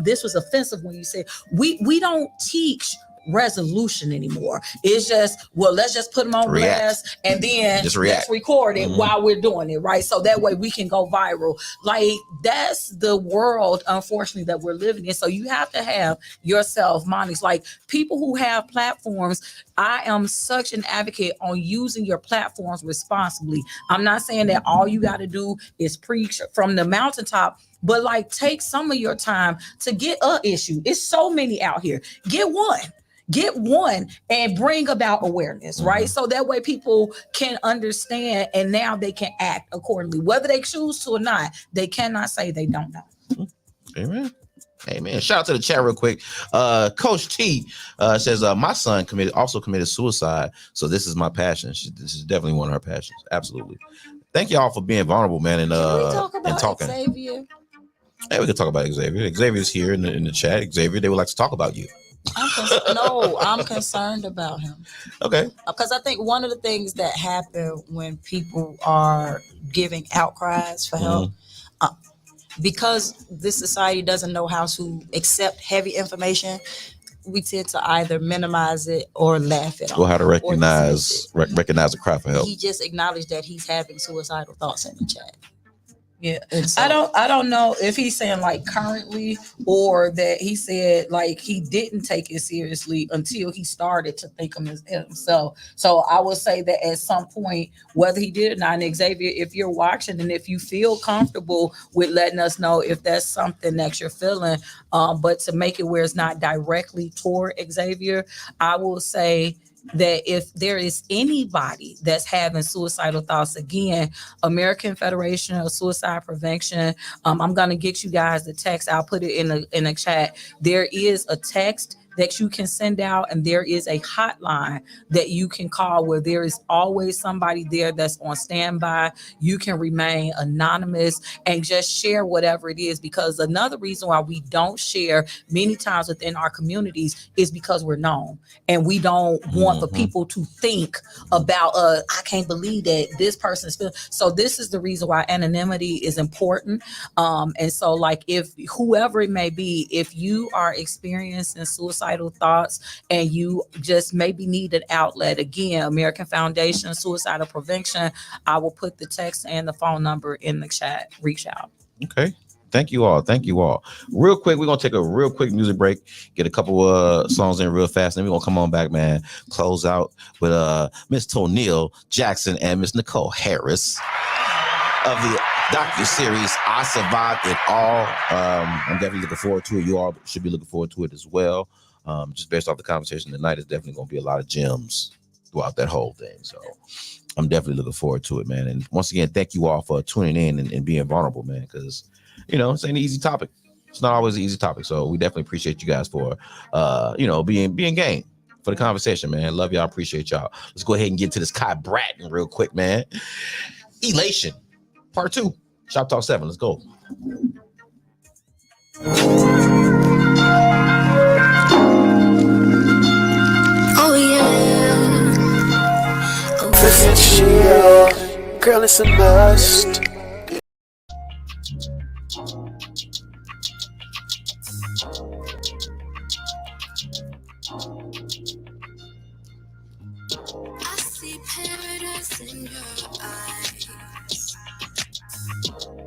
this was offensive when you said. We don't teach resolution anymore. It's just, let's just put them on blast and then let's record it while we're doing it, right? So that way we can go viral. That's the world, unfortunately, that we're living in. So you have to have yourself, Monix, people who have platforms. I am such an advocate on using your platforms responsibly. I'm not saying that all you got to do is preach from the mountaintop, but take some of your time to get an issue. It's so many out here. Get one and bring about awareness, right? So that way people can understand and now they can act accordingly. Whether they choose to or not, they cannot say they don't know. Amen. Amen. Shout out to the chat real quick. Coach T says, my son also committed suicide. So this is my passion. This is definitely one of her passions. Absolutely. Thank y'all for being vulnerable, man. And Can we talk about talking. Xavier? Hey, we can talk about Xavier. Xavier's here in the chat. Xavier, they would like to talk about you. I'm concerned about him. Okay. Because I think one of the things that happen when people are giving outcries for help, because this society doesn't know how to accept heavy information, we tend to either minimize it or laugh it off. Or how to recognize a cry for help. He just acknowledged that he's having suicidal thoughts in the chat. Yeah. So, I don't know if he's saying like currently, or that he said like he didn't take it seriously until he started to think of himself. So I would say that at some point, whether he did or not, and Xavier, if you're watching and if you feel comfortable with letting us know if that's something that you're feeling, but to make it where it's not directly toward Xavier, I will say that if there is anybody that's having suicidal thoughts, again, American Federation of Suicide Prevention, I'm going to get you guys the text. I'll put it in a chat. There is a text that you can send out, and there is a hotline that you can call where there is always somebody there that's on standby. You can remain anonymous and just share whatever it is, because another reason why we don't share many times within our communities is because we're known, and we don't want the people to think about I can't believe that this person is feeling. So this is the reason why anonymity is important. And so like if whoever it may be, if you are experiencing suicidal thoughts and you just maybe need an outlet, again, American Foundation Suicidal Prevention, I will put the text and the phone number in the chat. Reach out. Okay. Thank you all. Real quick, we're gonna take a real quick music break, get a couple songs in real fast, and we're gonna come on back, man. Close out with Miss Toneal Jackson and Miss Nicole Harris of the Docu-series I Survived It All. I'm definitely looking forward to it. You all should be looking forward to it as well. Just based off the conversation tonight, it's definitely going to be a lot of gems throughout that whole thing. So I'm definitely looking forward to it, man. And once again, thank you all for tuning in and being vulnerable, man, because, it's ain't an easy topic. It's not always an easy topic. So we definitely appreciate you guys for, being game for the conversation, man. Love y'all. Appreciate y'all. Let's go ahead and get to this Kai Bratton real quick, man. Elation, part 2, Shoptalk 7. Let's go. Oh yeah. Girl, it's a must. I see paradise in your eyes.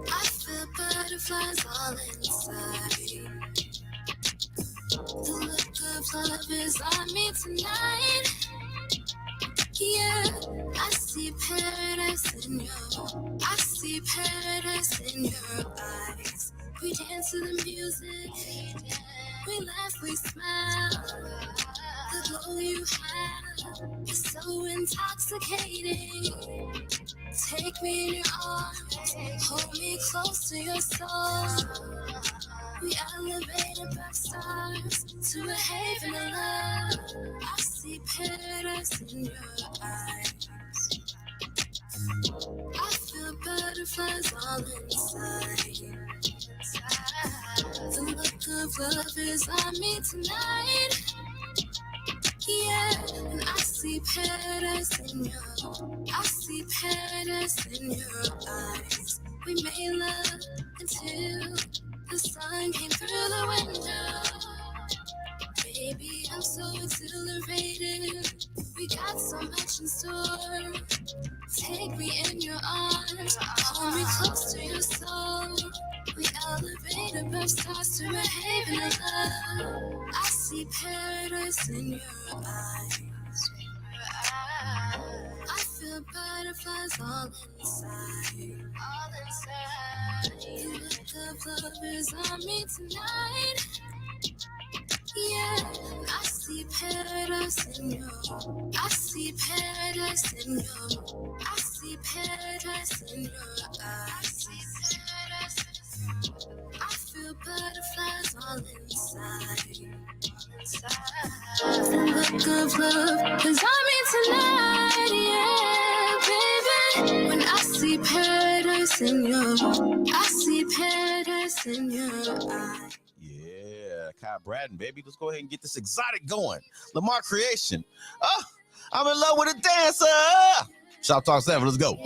I feel butterflies all inside. The look of love is on me tonight. Yeah, I see paradise in your eyes. We dance to the music, we laugh, we smile. The glow you have is so intoxicating. Take me in your arms, hold me close to your soul. We elevate above stars to a haven of love. I see paradise in your eyes. I feel butterflies all inside. The look of love is on me tonight. Yeah, and I see paradise in your eyes. We made love until the sun came through the window. Baby, I'm so exhilarated. We got so much in store. Take me in your arms, hold me close to your soul. We elevate above stars to a haven of love. I see paradise in your eyes. I feel butterflies all inside. The look of love is on me tonight. Yeah, I see paradise in you. I see paradise in you. I see paradise in your eyes. I feel butterflies all inside. The look of love, 'cause I'm in tonight, yeah, baby. When I see paradise in your eyes. Yeah, Kai Bratton, baby. Let's go ahead and get this exotic going. Lamar Creation. Oh, I'm in love with a dancer. Shop Talk 7, let's go.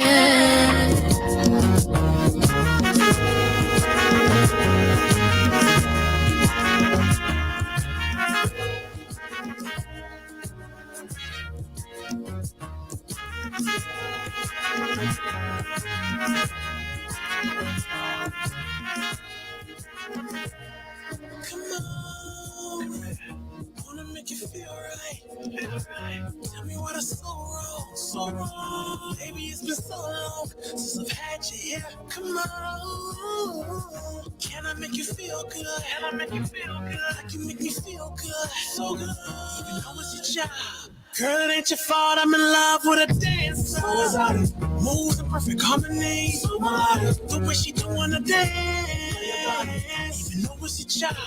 Come on, wanna make you feel right. Tell me what is so wrong. Baby, it's been so long since I've had you here. Come on, can I make you feel good? Like you make me feel good, so good. Even though it's your job. Girl, it ain't your fault, I'm in love with a dancer. Moves in perfect harmony. The way she doing the dance. Even though it's your job.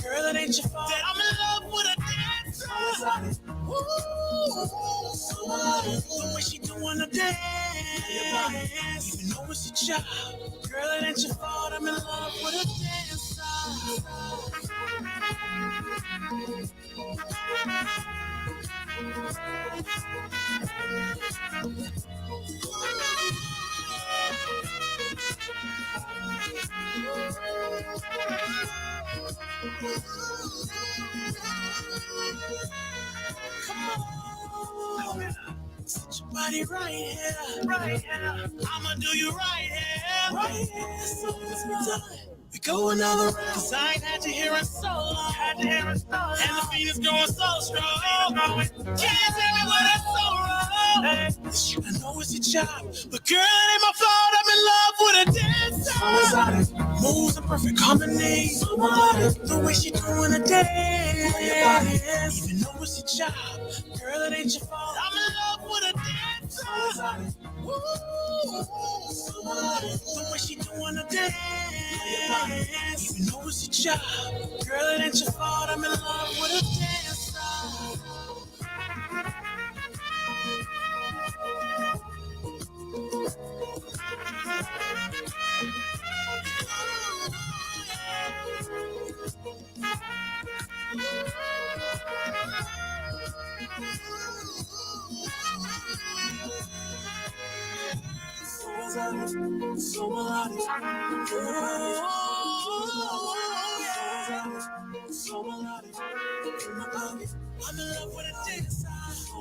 Girl, it ain't your fault that I'm in love with a dancer. Ooh, the way she doing the dance. Even though it's your job. Girl, it ain't your fault, I'm in love with a dancer. Set your body right here. I'ma do you right here. This song is done. We go another round. 'Cause I ain't had you here in so long. And the beat is going so strong. Can't tell me what that's so wrong. I know it's your job, but girl, it ain't my fault. I'm in love with a dancer. Moves in perfect harmony. The way she doing a dance. Even though it's your job, girl, it ain't your fault. I'm in love with a dancer. Ooh, the way she doing a dance. Even though it's your job, girl, it ain't your fault. I'm in love with a dancer. So melodic. So melodic. I'm in love with a dancer. So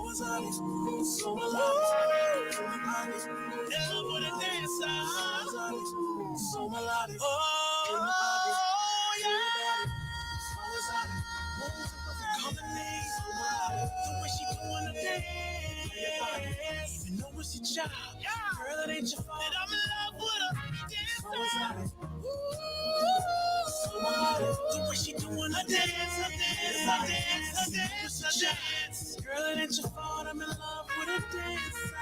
melodic. In love with a dancer. So melodic. Oh, yeah. Company. The way she doing the dance. Even though it's your job. Girl, it ain't your fault. And I'm in love with a dancer. The way she doing the dance. Girl, it ain't your fault. I'm in love with a dancer.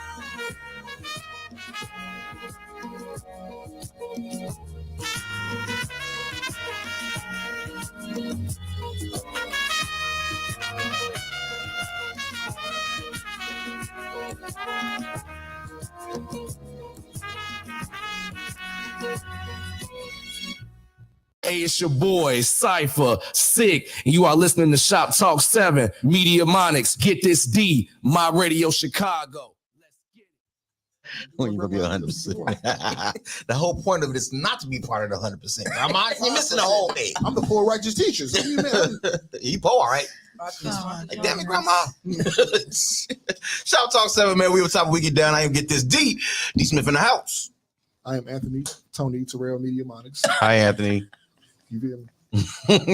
Hey, it's your boy, Cypher, Sick, and you are listening to Shop Talk 7, Media Monics, Get This D, My Radio Chicago. When you're gonna be 100%. The whole point of it is not to be part of the 100%. You're missing the whole thing. I'm the poor righteous teacher. So you mean? You poor, all right? Like, damn it, grandma. Shop Talk 7, man. We were top of we get down. I am Get This D. D Smith in the house. I am Anthony, Tony, Terrell, Media Monics. Hi, Anthony. You feel me?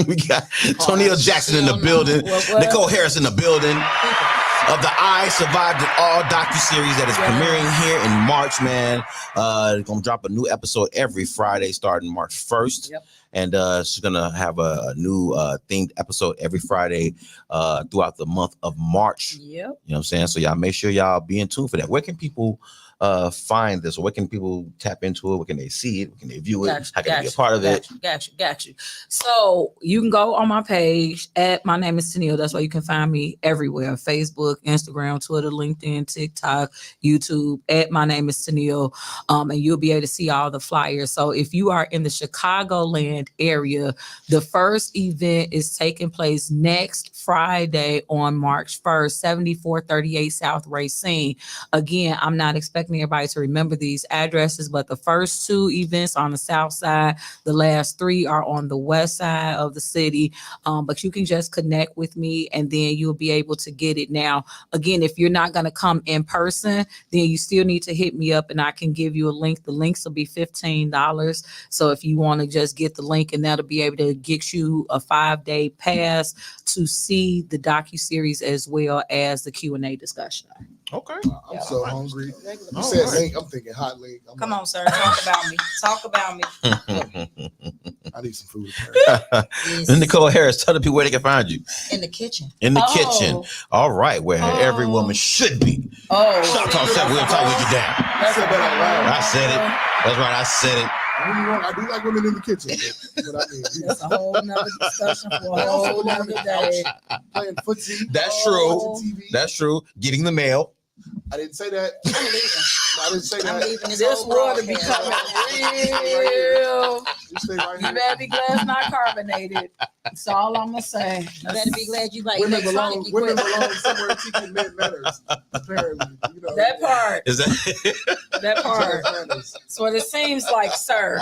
We got Toneal Jackson in the building. Nicole Harris in the building. Of the I Survived It All docu-series that is premiering here in March, man. It's gonna drop a new episode every Friday starting March 1st. Yep. And she's gonna have a new themed episode every Friday throughout the month of March. Yep. You know what I'm saying? So y'all make sure y'all be in tune for that. Where can people find this? Or what can people tap into it? What can they see it? What can they view it? How can they be a part of it? Got you. So you can go on my page at my name is Toneal. That's why you can find me everywhere: Facebook, Instagram, Twitter, LinkedIn, TikTok, YouTube. At my name is Toneal, and you'll be able to see all the flyers. So if you are in the Chicagoland area, the first event is taking place next Friday on March 1st, 7438 South Racine. Again, I'm not expecting everybody to remember these addresses, but the first 2 events on the south side, the last 3 are on the west side of the city. But you can just connect with me and then you'll be able to get it. Now, again, if you're not going to come in person, then you still need to hit me up and I can give you a link. The links will be $15. So if you want to just get the link, and that'll be able to get you a 5-day pass to see the docu-series as well as the Q&A discussion. Okay. I'm so hungry. You said link, I'm thinking hot link. Come on, sir. Talk about me. Talk about me. I need some food. Yes. And Nicole Harris, tell the people where they can find you. In the kitchen. In the kitchen. All right, where every woman should be. Shoptalk 7, we'll talk with you down. I said it. That's right, I said it. I do like women in the kitchen. But I mean, That's a whole nother discussion for a whole nother day. Playing footsie. That's true. That's true. Getting the mail. I didn't say that. I'm leaving. I didn't say I'm that. leaving this This whole water be broadcast. coming real. You stay right You here. better be glad it's not carbonated. That's all I'm gonna say. You better be glad you like Women electronic belong equipment. somewhere teaching men manners. Apparently, you know That part. Is that That part. Manners. That's what it seems like, sir.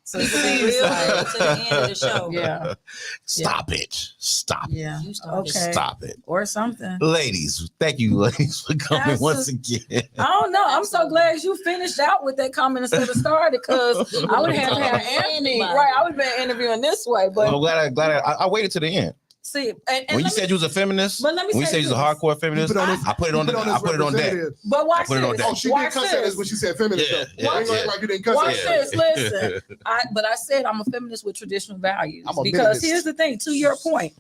So you can be real good to the end of the show. Yeah. Stop it. Stop it. Yeah. You started. Okay. Stop it. Or something. Ladies, thank you, ladies, for coming That's once again. I don't know. I'm so glad you finished out with that comment instead of started, because I would have had Anthony. Right. I would have been interviewing this way. But I'm glad I waited to the end. see, and When you let said me- you was a feminist, but let me when you say said you was a this. hardcore feminist, You put on this- I put it on Put I this put it on that. representative. But watch put it on this. that. Oh, she Watch did cuss at us this. when she said feminist. Yeah, though. yeah, Don't yeah. act like you didn't cuss Watch at this. us. Listen, but I said I'm a feminist with traditional values, I'm a because feminist. here's the thing. To your point,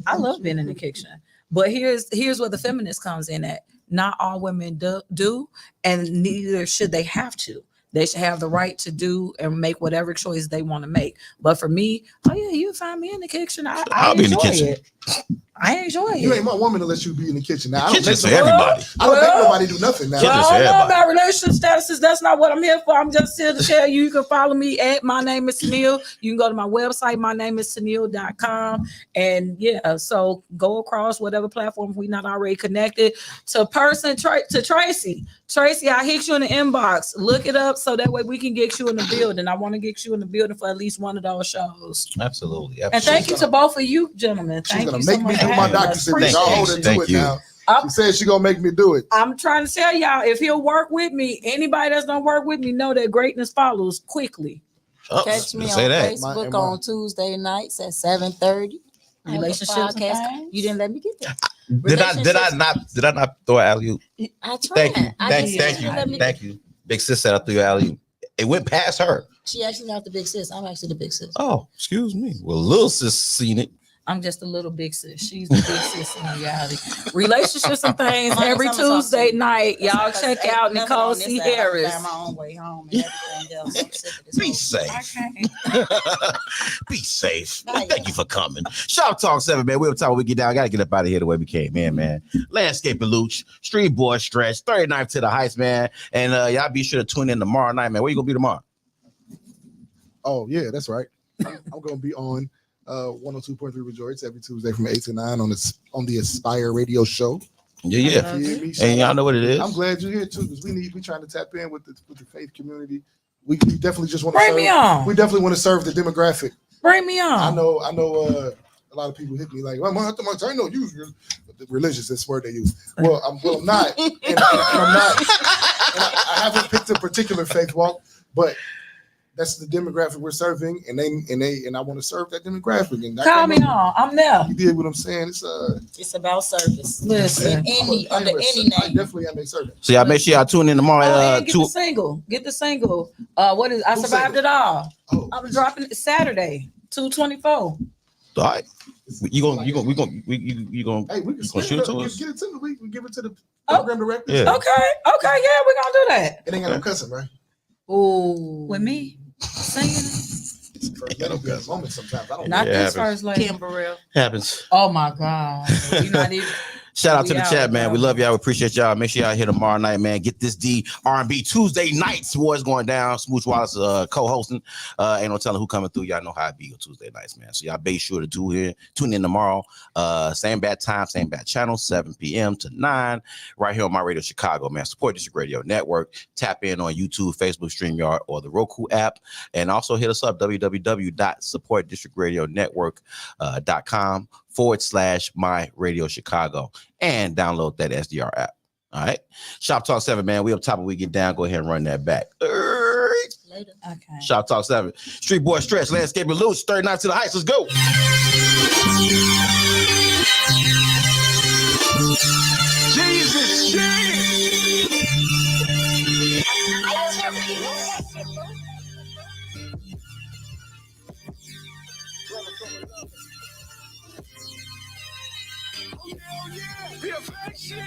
I love being in the kitchen, but here's where the feminist comes in at. Not all women do, and neither should they have to. They should have the right to do and make whatever choice they want to make. But for me, oh yeah, you find me in the kitchen. I'll be in the enjoy kitchen. it. I enjoy You ain't it. my woman unless you be in the kitchen. Now, I don't Kitchen's make for nobody- everybody. I don't make Well, nobody do nothing now. Kitchen- I Just don't know everybody. about relationship statuses. That's not what I'm here for. I'm just here to tell you. You can follow me at my name is Toneal. You can go to my website, mynameis.toneal.com. And yeah, so go across whatever platform if we're not already connected. To Tracy. Tracy, I hit you in the inbox. Look it up so that way we can get you in the building. I want to get you in the building for at least one of those shows. Absolutely. And thank you to both of you, gentlemen. She's Thank gonna you so make me much do for my having us. docu-series. I'll hold her Appreciate to Thank it you. now. She said she gonna make me do it. I'm trying to tell y'all, if he'll work with me, anybody that's gonna work with me know that greatness follows quickly. Oh, Catch me say on that. Facebook My- on Tuesday nights at 7:30. Relationships and things. You didn't let me get there. Did I not throw an alley-oop? I tried. Thank you. I Thank just you. said Thank you let me- you. Thank you. Big sis said I threw your alley-oop. It went past her. She actually not the big sis. I'm actually the big sis. Oh, excuse me. Well, little sis seen it. I'm just a little big sis. She's the big sis in reality. Relationships and things Mama, every someone's talking Tuesday to you. night. Y'all check Ain't out nothing Nicole on this C. side. I Harris. found my own way home and everything else. I'm sick of this Be whole- safe. Okay. Be safe. Bye, Thank you for coming. Shoptalk 7, man. We'll talk when we get down. Gotta get up out of here the way we came in, man. Landscape and Luch, Street Boy Stretch, 39th to the Heights, man. And y'all be sure to tune in tomorrow night, man. Where you gonna be tomorrow? Oh yeah, that's right. I'm gonna be on 102.3 Rejoice every Tuesday from 8 to 9 on the Aspire Radio Show. Yeah. You hear me? And y'all know what it is. I'm glad you're here too, because we trying to tap in with the faith community. We definitely just want to Bring serve. me on. We definitely want to serve the demographic. Bring me on. I know. A lot of people hit me like, well, I know you religious. That's the word they use. Well, I'm not, and I'm not. And I haven't picked a particular faith walk, but that's the demographic we're serving, and I want to serve that demographic. And Call me on. I'm there. You did what I'm saying. It's about service. Listen. Under any I name. definitely am a servant. So y'all make sure y'all tune in tomorrow. And get the single. Get the single. What is I Who survived single? it all. Oh. I'm dropping it Saturday, 2/24. All right. You gonna Hey, we can shoot it to us? Get it to me. We give it to the program director. Yeah. Okay, yeah, we're gonna do that. It ain't got no cussing, right? Ooh, with me singing. Moment sometimes. I don't Not Yeah, this happens. first lady. Kim Burrell. Happens. Oh my God. You're not even. Shout out to the We chat, out, man. bro. We love y'all. We appreciate y'all. Make sure y'all here tomorrow night, man. Get this D R&B Tuesday nights. What's going down? Smooch Wallace co-hosting. Ain't no telling who coming through. Y'all know how it be on Tuesday nights, man. So y'all be sure to tune in tomorrow. Same bad time, same bad channel, 7 p.m. to 9, right here on My Radio Chicago, man. Support District Radio Network. Tap in on YouTube, Facebook, StreamYard, or the Roku app. And also hit us up, www.supportdistrictradionetwork.com/My Radio Chicago, and download that SDR app. All right. Shop Talk 7, man. We up top and we get down. Go ahead and run that back. Later. Okay. Shop Talk 7. Street Boy Stretch, Landscaping Loose, 39 to the Heights. Let's go. Jesus shit. The affection.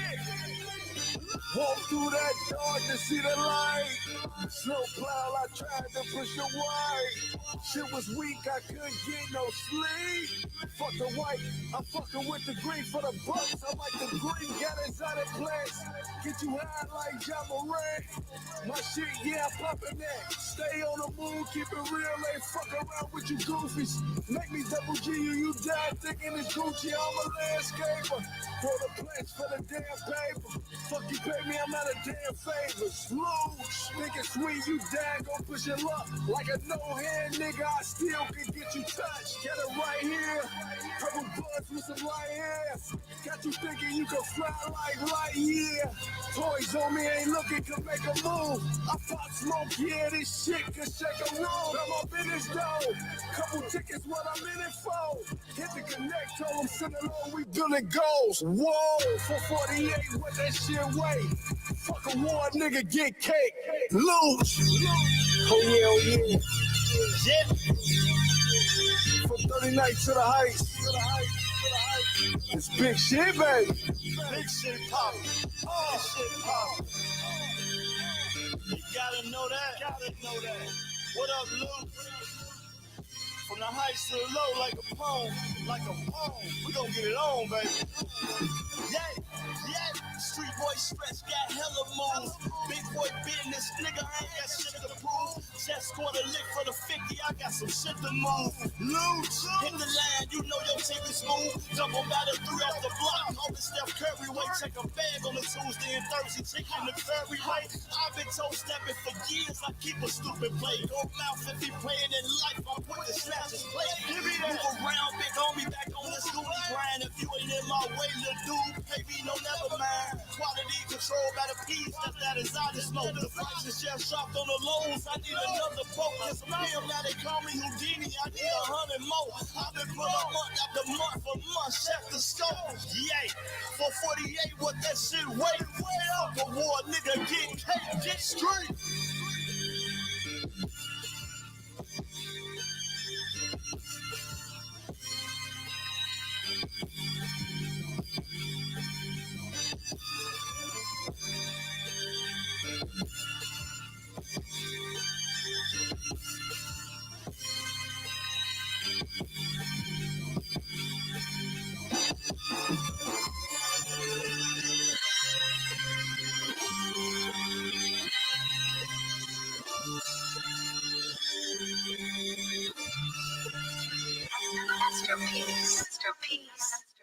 Walk through that door to see the light. Slow plow, I tried to push it wide. Shit was weak, I couldn't get no sleep. Fuck the white, I'm fucking with the green for the bucks. I like the green, got inside of place. Get you high like John Moran. My shit, yeah, I'm popping that. Stay on the moon, keep it real, ain't fuck around with you goofies. Make me double G you die thinking it's Gucci, I'm a landscaper. For the plants, for the damn paper. Fuck you pay me, I'm out of damn favors. Loose, think it's sweet, you die, gon' push your luck. Like a no-hand nigga, I still can get you touched. Get it right here. Purple bloods with some light hair. Got you thinking you can fly like light year. Toys on me ain't looking, can make a move. I pop smoke, yeah, this shit can shake a room. I'm up in this dough. Couple tickets, what I'm in it for. Hit the connect, told them send it on, we building goals. Whoa, 448, what that shit weigh? Fuck a war, nigga, get cake. Loose. Oh yeah, oh yeah. Yeah. From 39 to the heights. It's big shit, baby. Big shit poppin'. Oh, shit poppin'. You gotta know that. What up, Lou? From the heights to the low, like a poem. We gon' get it on, baby. Yeah. Street boy Stretch got hella moves. Big boy business, nigga, I ain't got shit to prove. Just scored a lick for the 50, I got some shit to move. Loose, hit the line, you know your team is smooth. Jump on battle 3 off the block. Over Steph Curry way, check a bag on the Tuesday and Thursday, chicken the Curry way. I've been toe stepping for years, I keep a stupid play. Go mouth if he playing in life, I'm quick to snatch his play. Give me that. Move around, big homie, back on the schoolie grind. If you ain't in my way, little dude, pay me no never mind. Quality control by the piece, that is out of smoke. The price is just shopped on the lows. I need another boat. Just a meal, now they call me Houdini. I need 100 more. I've been put up month after month for months. Check the scope. Yay. For 48, what that shit wait. Fuck a war, nigga, get cake, get straight.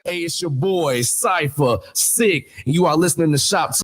Hey, it's your boy, Cypher, Sick, and you are listening to Shop